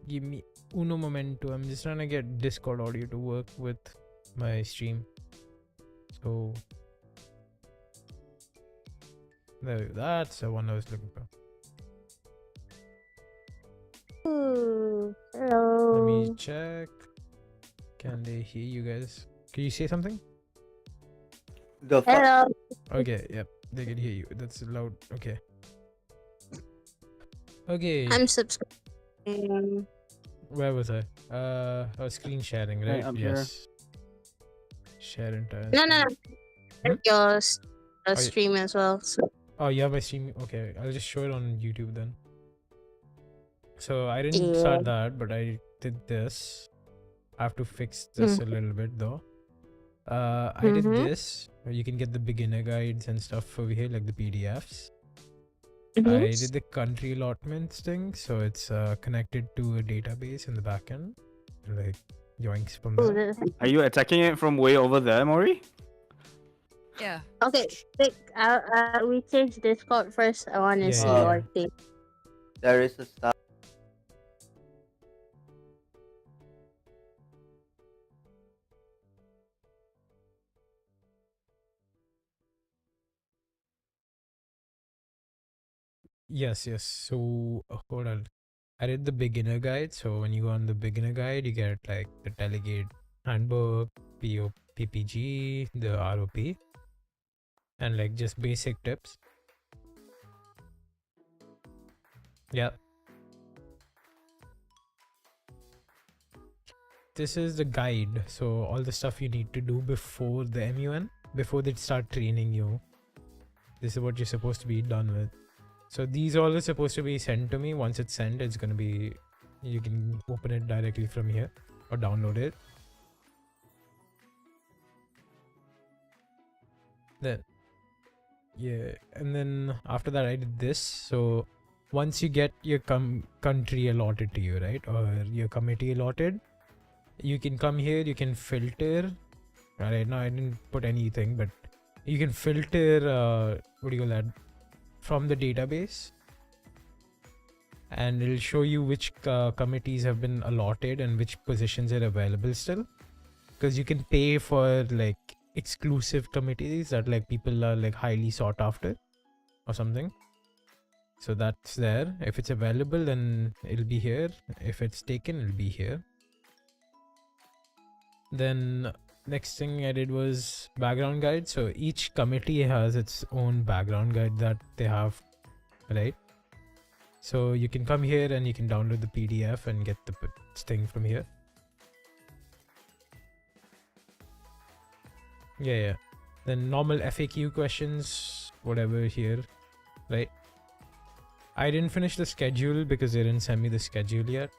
Give me uno momento. I'm just trying to get Discord audio to work with my stream. So that's the one I was looking for. Ooh, Let hello. me check. Can they hear you guys? Can you say something? The fuck? Hello. Okay, yep, they can hear you. That's loud. Okay. Okay. I'm subscribing. Where was I? Screen sharing, right? I'm yes. Share entire No, no, screen. no. Hmm? Your yeah. stream as well. So. Oh, you have my stream. Okay, I'll just show it on YouTube then. So I didn't Yeah. start that, but I did this. I have to fix this a little bit though. I did this. You can get the beginner guides and stuff over here, like the PDFs. I did the country allotments thing, so it's connected to a database in the backend, like yoinks from there. Are you attacking it from way over there, Maury? Yeah. Okay, we change Discord first. I want to Yeah, see yeah, your yeah. thing. There is a start. Yes, yes. So hold on. I read the beginner guide. So when you go on the beginner guide, you get like the delegate handbook, PPG, the ROP, and like just basic tips. Yeah. This is the guide. So all the stuff you need to do before the MUN, before they start training you. This is what you're supposed to be done with. So these all are supposed to be sent to me. Once it's sent, it's gonna be, you can open it directly from here or download it. Then yeah, and then after that I did this. So once you get your country allotted to you, right, or your committee allotted, you can come here, you can filter. Right now I didn't put anything, but you can filter what do you call that, from the database, and it'll show you which committees have been allotted and which positions are available still, because you can pay for like exclusive committees that like people are like highly sought after or something. So that's there. If it's available, then it'll be here. If it's taken, it'll be here. Then next thing I did was background guide. So each committee has its own background guide that they have, right? So you can come here and you can download the PDF and get the thing from here. Yeah. Then normal FAQ questions, whatever here, right? I didn't finish the schedule because they didn't send me the schedule yet.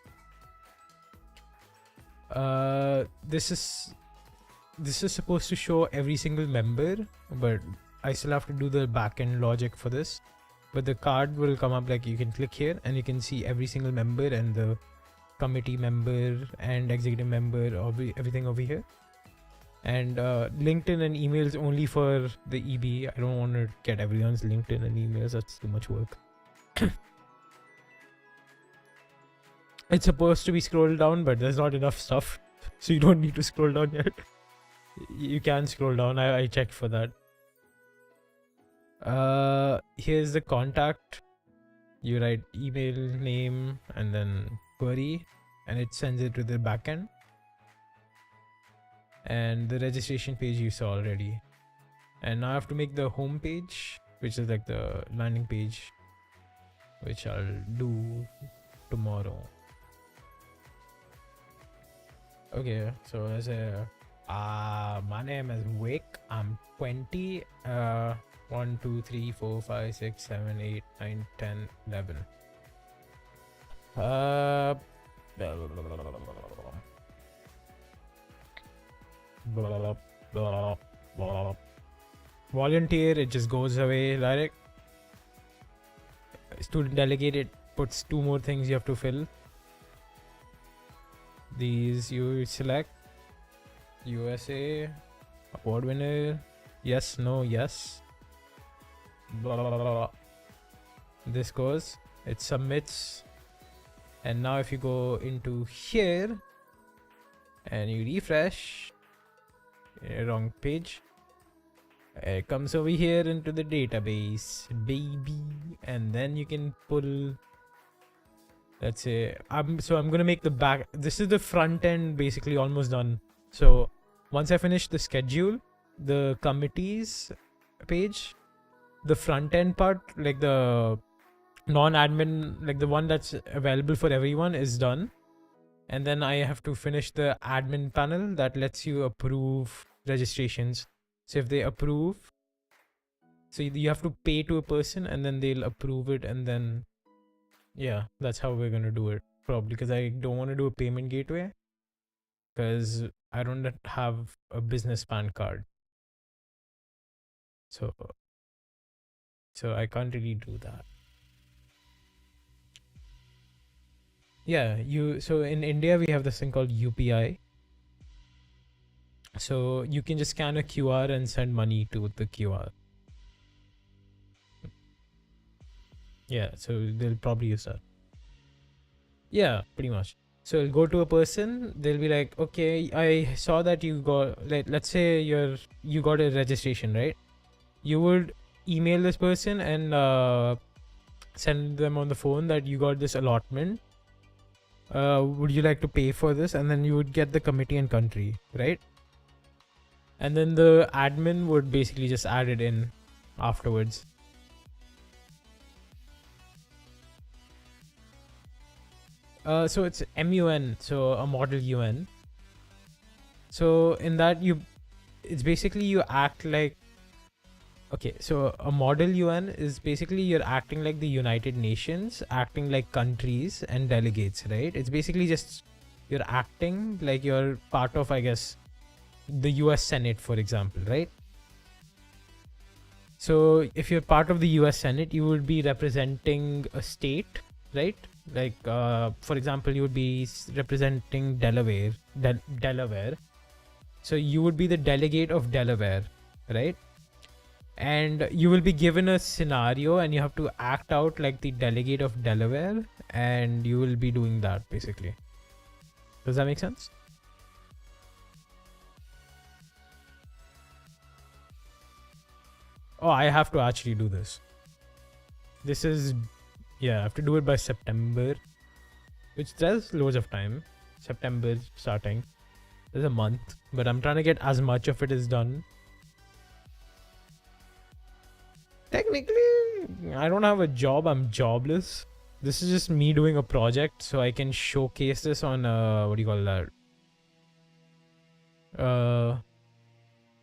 This is supposed to show every single member, but I still have to do the backend logic for this. But the card will come up, like you can click here and you can see every single member and the committee member and executive member, everything over here. And LinkedIn and emails only for the EB. I don't want to get everyone's LinkedIn and emails. That's too much work. It's supposed to be scrolled down, but there's not enough stuff, so you don't need to scroll down yet. You can scroll down. I checked for that. Here's the contact. You write email name and then query, and it sends it to the backend. And the registration page you saw already. And now I have to make the home page, which is like the landing page, which I'll do tomorrow. Okay, so as a my name is Wick. I'm 20. 1, 2, 3, 4, 5, 6, 7, 8, 9, 10, 11. Volunteer, it just goes away direct. Student delegate, it puts 2 more things you have to fill. These you select. USA, award winner, yes, no, yes. Blah, blah, blah, blah. This goes, it submits. And now if you go into here and you refresh, wrong page, it comes over here into the database, baby. And then you can pull, let's say, I'm gonna make the back. This is the front end basically almost done. So once I finish the schedule, the committees page, the front end part, like the non-admin, like the one that's available for everyone, is done. And then I have to finish the admin panel that lets you approve registrations. So if they approve, so you have to pay to a person and then they'll approve it, and then yeah, that's how we're gonna do it probably, because I don't want to do a payment gateway because I don't have a business PAN card. So I can't really do that. Yeah, so in India we have this thing called UPI. So you can just scan a QR and send money to the QR. Yeah, so they'll probably use that. Yeah, pretty much. So it'll go to a person, they'll be like, okay, I saw that you got, let's say you got a registration, right? You would email this person and send them on the phone that you got this allotment. Would you like to pay for this? And then you would get the committee and country, right? And then the admin would basically just add it in afterwards. So it's MUN, so a model UN. So in that it's basically you act like, okay, so a model UN is basically you're acting like the United Nations, acting like countries and delegates, right? It's basically just you're acting like you're part of, I guess, the US Senate, for example, right? So if you're part of the US Senate, you would be representing a state, right? Like, for example, you would be representing Delaware. Delaware. So you would be the delegate of Delaware, right? And you will be given a scenario and you have to act out like the delegate of Delaware, and you will be doing that basically. Does that make sense? Oh, I have to actually do this. This is, yeah, I have to do it by September, which there's loads of time. September starting. There's a month, but I'm trying to get as much of it as done. Technically, I don't have a job. I'm jobless. This is just me doing a project, so I can showcase this on what do you call that?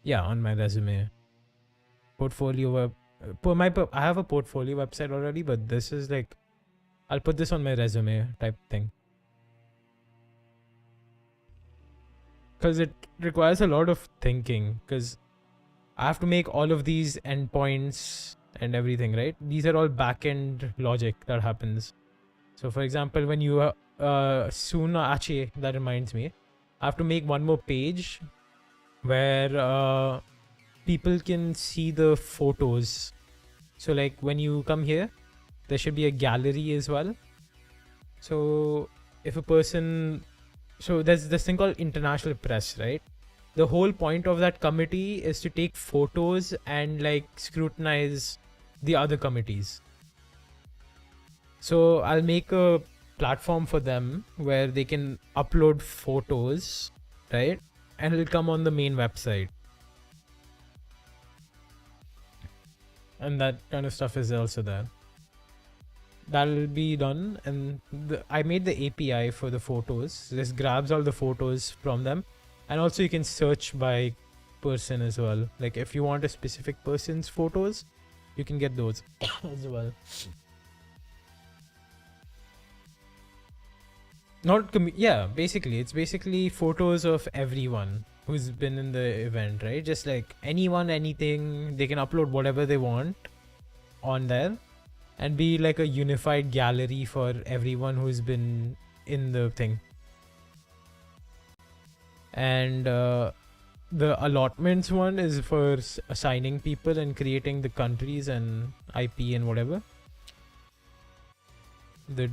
Yeah, on my resume. Portfolio web. I have a portfolio website already, but this is like, I'll put this on my resume type thing. Because it requires a lot of thinking, because I have to make all of these endpoints and everything, right? These are all backend logic that happens. So for example, when you actually, that reminds me, I have to make one more page where people can see the photos. So like when you come here, there should be a gallery as well. So if a person, so there's this thing called international press, right? The whole point of that committee is to take photos and like scrutinize the other committees. So I'll make a platform for them where they can upload photos, right? And it'll come on the main website. And that kind of stuff is also there. That'll be done. And I made the API for the photos. This grabs all the photos from them. And also you can search by person as well. Like if you want a specific person's photos, you can get those as well. Yeah, basically it's basically photos of everyone who's been in the event, right? Just like anyone, anything, they can upload whatever they want on there and be like a unified gallery for everyone who's been in the thing. And the allotments one is for assigning people and creating the countries and IP and whatever. The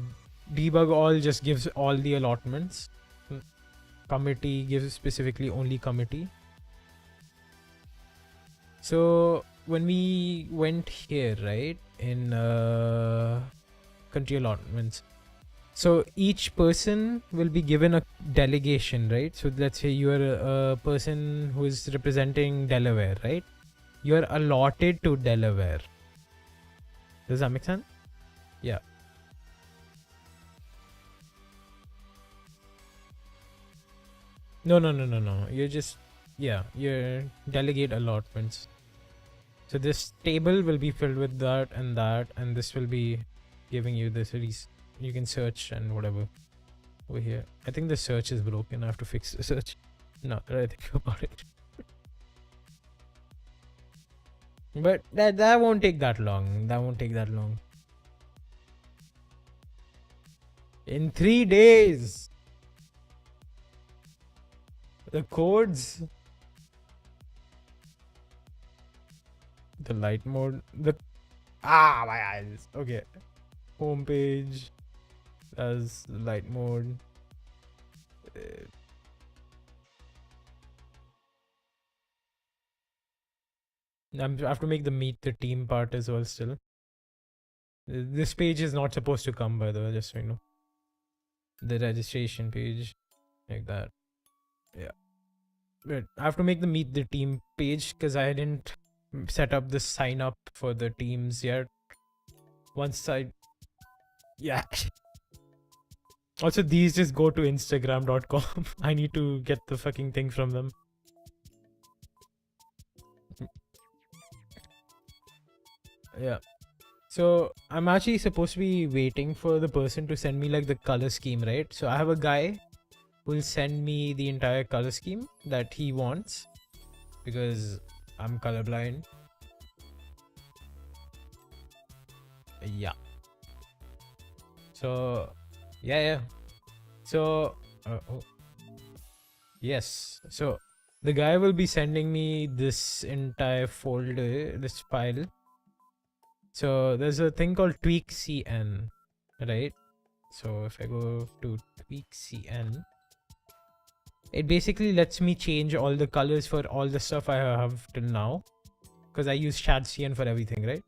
debug all just gives all the allotments. Committee gives specifically only committee. So when we went here, right, in country allotments, so each person will be given a delegation, right? So let's say you are a person who is representing Delaware, right? You are allotted to Delaware. Does that make sense? Yeah. No. You're just, yeah, your delegate allotments. So this table will be filled with that, and this will be giving you the cities. You can search and whatever over here. I think the search is broken. I have to fix the search. No, I think about it. But that won't take that long. That won't take that long. In 3 days. The codes. The light mode. My eyes. Okay. Homepage. As light mode. I have to make the meet the team part as well still. This page is not supposed to come, by the way, just so you know. The registration page, like that. Yeah. But I have to make the meet the team page because I didn't set up the sign up for the teams yet. Once I, yeah. Also, these just go to Instagram.com. I need to get the fucking thing from them. Yeah. So I'm actually supposed to be waiting for the person to send me like the color scheme, right? So I have a guy who will send me the entire color scheme that he wants because I'm colorblind. Yeah. So yeah. So yes. So the guy will be sending me this entire folder, this file. So there's a thing called tweak CN, right? So if I go to tweak CN, it basically lets me change all the colors for all the stuff I have till now, because I use CN for everything, right?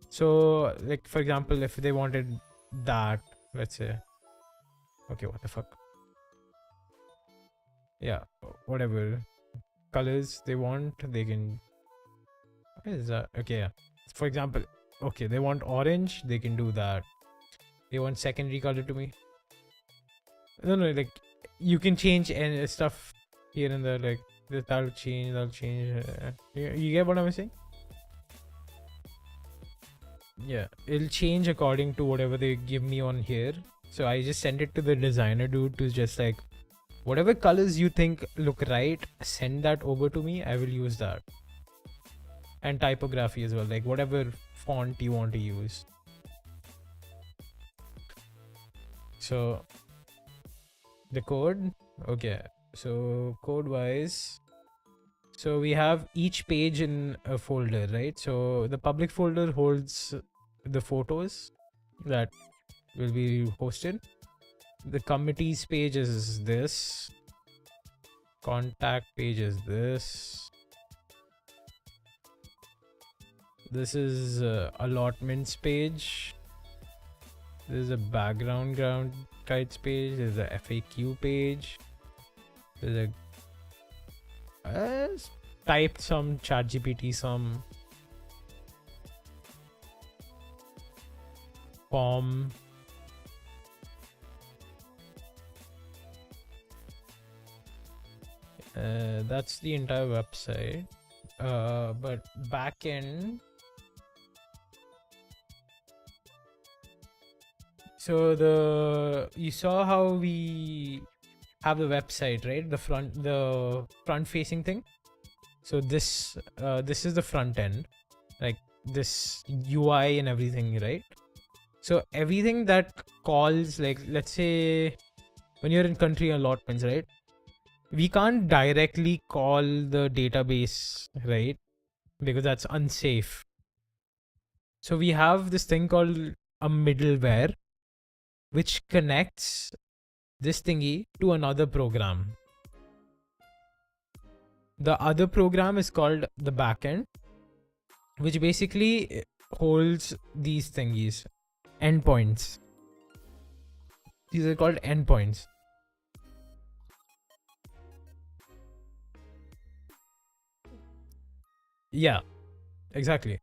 So like for example, if they wanted that, let's say, okay, what the fuck? Yeah, whatever colors they want, they can. What is that? Okay, yeah. For example, okay, they want orange, they can do that. They want secondary color to me. No, like you can change and stuff here and there, like that'll change. You get what I'm saying? Yeah, it'll change according to whatever they give me on here. So I just send it to the designer dude to just like, whatever colors you think look right, send that over to me. I will use that. And typography as well, like whatever font you want to use. So the code, okay, so code wise, so we have each page in a folder, right? So the public folder holds the photos that will be posted. The committees page is this, contact page is this. This is allotments page. There's a background guides page. There's a FAQ page. There's a type some ChatGPT some form. That's the entire website. But backend. So you saw how we have the website, right? The front facing thing. So this is the front end, like this UI and everything, right? So everything that calls, like let's say when you're in country allotments, right? We can't directly call the database, right? Because that's unsafe. So we have this thing called a middleware, which connects this thingy to another program. The other program is called the backend, which basically holds these thingies, endpoints. These are called endpoints. Yeah, exactly.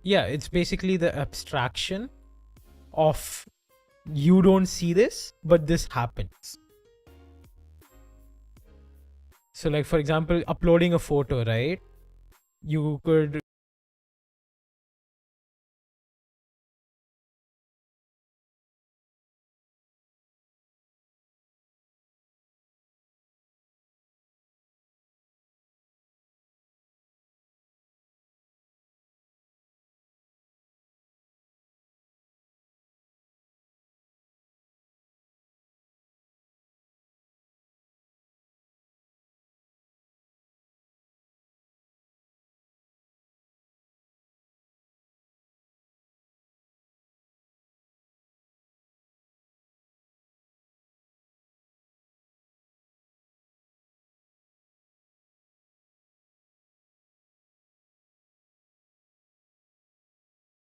Yeah, it's basically the abstraction of you don't see this, but this happens. So like for example, uploading a photo, right? You could